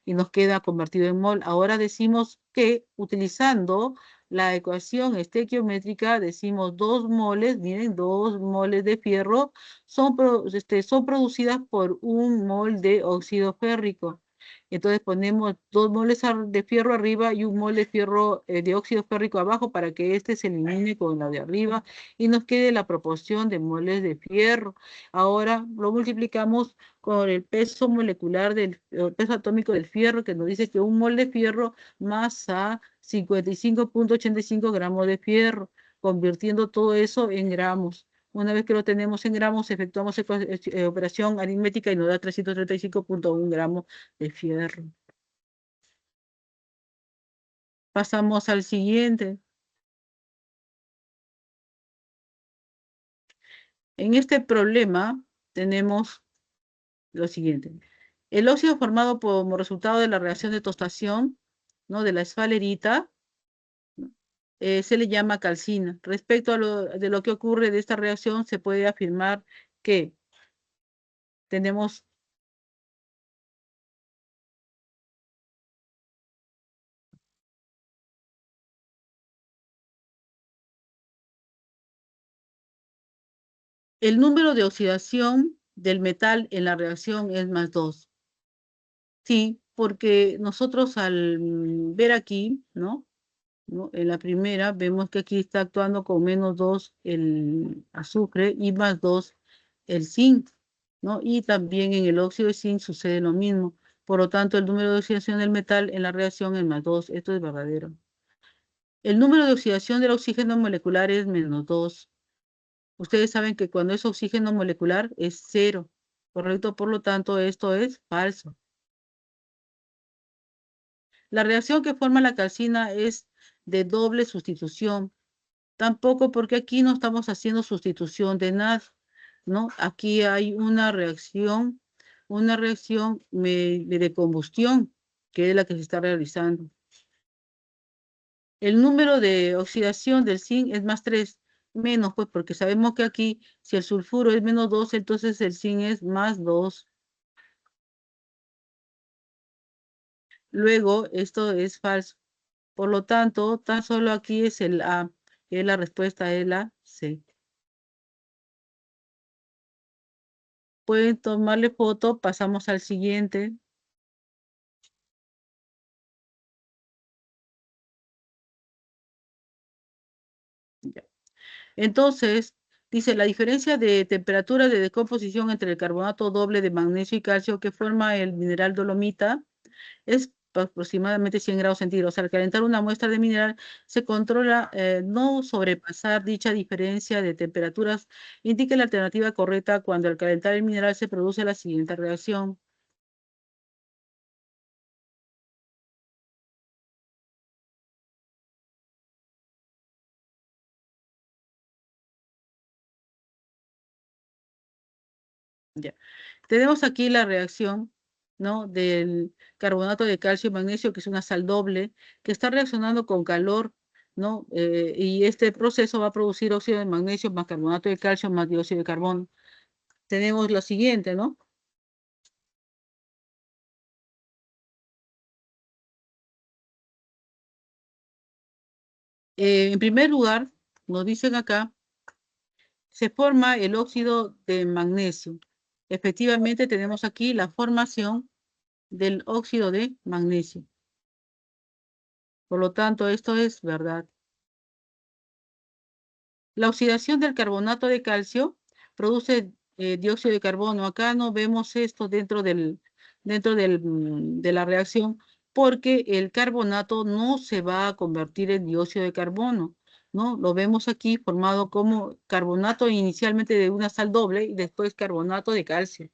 y nos queda convertido en mol. Ahora decimos que utilizando la ecuación estequiométrica, decimos 2 moles, miren, 2 moles de fierro son producidas por un mol de óxido férrico. Entonces ponemos 2 moles de fierro arriba y un mol de fierro de óxido férrico abajo para que este se elimine con la de arriba y nos quede la proporción de moles de fierro. Ahora lo multiplicamos con el peso molecular el peso atómico del fierro, que nos dice que un mol de fierro masa 55,85 gramos de fierro, convirtiendo todo eso en gramos. Una vez que lo tenemos en gramos, efectuamos operación aritmética y nos da 335,1 gramos de fierro. Pasamos al siguiente. En este problema tenemos lo siguiente. El óxido formado como resultado de la reacción de tostación, ¿no? De la esfalerita, se le llama calcina. Respecto de lo que ocurre de esta reacción, se puede afirmar que tenemos el número de oxidación del metal en la reacción es más 2. Sí, porque nosotros al ver aquí, ¿no? ¿no? En la primera vemos que aquí está actuando con -2 el azufre y +2 el zinc, ¿no? Y también en el óxido de zinc sucede lo mismo. Por lo tanto, el número de oxidación del metal en la reacción es +2. Esto es verdadero. El número de oxidación del oxígeno molecular es -2. Ustedes saben que cuando es oxígeno molecular es 0, ¿correcto? Por lo tanto, esto es falso. La reacción que forma la calcina es de doble sustitución. Tampoco porque aquí no estamos haciendo sustitución de nada, ¿no? Aquí hay una reacción de combustión, que es la que se está realizando. El número de oxidación del zinc es +3, menos, pues porque sabemos que aquí, si el sulfuro es -2, entonces el zinc es +2. Luego, esto es falso. Por lo tanto, tan solo aquí es el A, que la respuesta es la C. Pueden tomarle foto, pasamos al siguiente. Ya. Entonces, dice la diferencia de temperatura de descomposición entre el carbonato doble de magnesio y calcio que forma el mineral dolomita es aproximadamente 100 grados centígrados. Al calentar una muestra de mineral, se controla no sobrepasar dicha diferencia de temperaturas. Indique la alternativa correcta cuando al calentar el mineral se produce la siguiente reacción. Ya. Tenemos aquí la reacción, ¿no? Del carbonato de calcio y magnesio, que es una sal doble, que está reaccionando con calor, ¿no? Y este proceso va a producir óxido de magnesio más carbonato de calcio más dióxido de carbono. Tenemos lo siguiente, ¿no? En primer lugar, nos dicen acá, se forma el óxido de magnesio. Efectivamente, tenemos aquí la formación del óxido de magnesio. Por lo tanto, esto es verdad. La oxidación del carbonato de calcio produce dióxido de carbono. Acá no vemos esto de la reacción porque el carbonato no se va a convertir en dióxido de carbono, ¿no? Lo vemos aquí formado como carbonato inicialmente de una sal doble y después carbonato de calcio.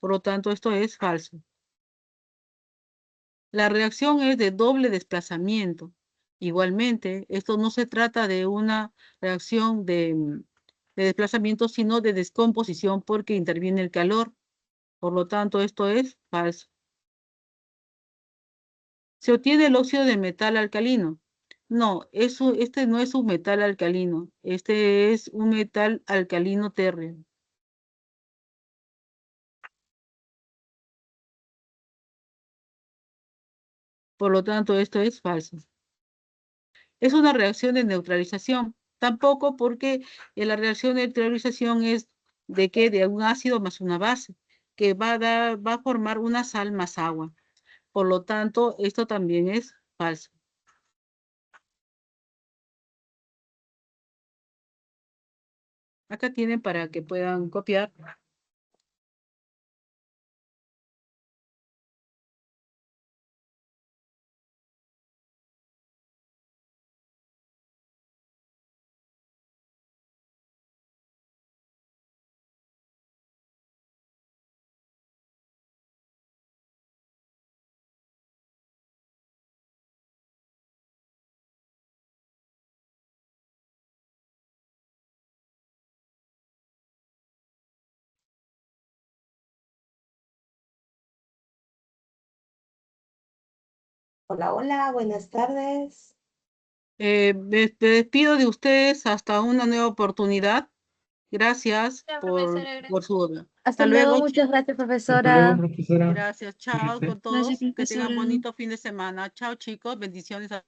Por lo tanto, esto es falso. La reacción es de doble desplazamiento. Igualmente, esto no se trata de una reacción de desplazamiento, sino de descomposición porque interviene el calor. Por lo tanto, esto es falso. Se obtiene el óxido de metal alcalino. No, este no es un metal alcalino. Este es un metal alcalino térreo. Por lo tanto, esto es falso. Es una reacción de neutralización. Tampoco porque la reacción de neutralización es de que de un ácido más una base, que va a formar una sal más agua. Por lo tanto, esto también es falso. Acá tienen para que puedan copiar. Hola, hola, buenas tardes. Me despido de ustedes hasta una nueva oportunidad. Gracias Ya, profesora, por gracias. su obra. Hasta Hasta luego, luego, muchas chicos. gracias, Hasta luego, profesora. profesora. Gracias. Chao Cuídese. con Gracias, todos. Que tengan profesora. bonito fin de semana. Chao, chicos. Bendiciones a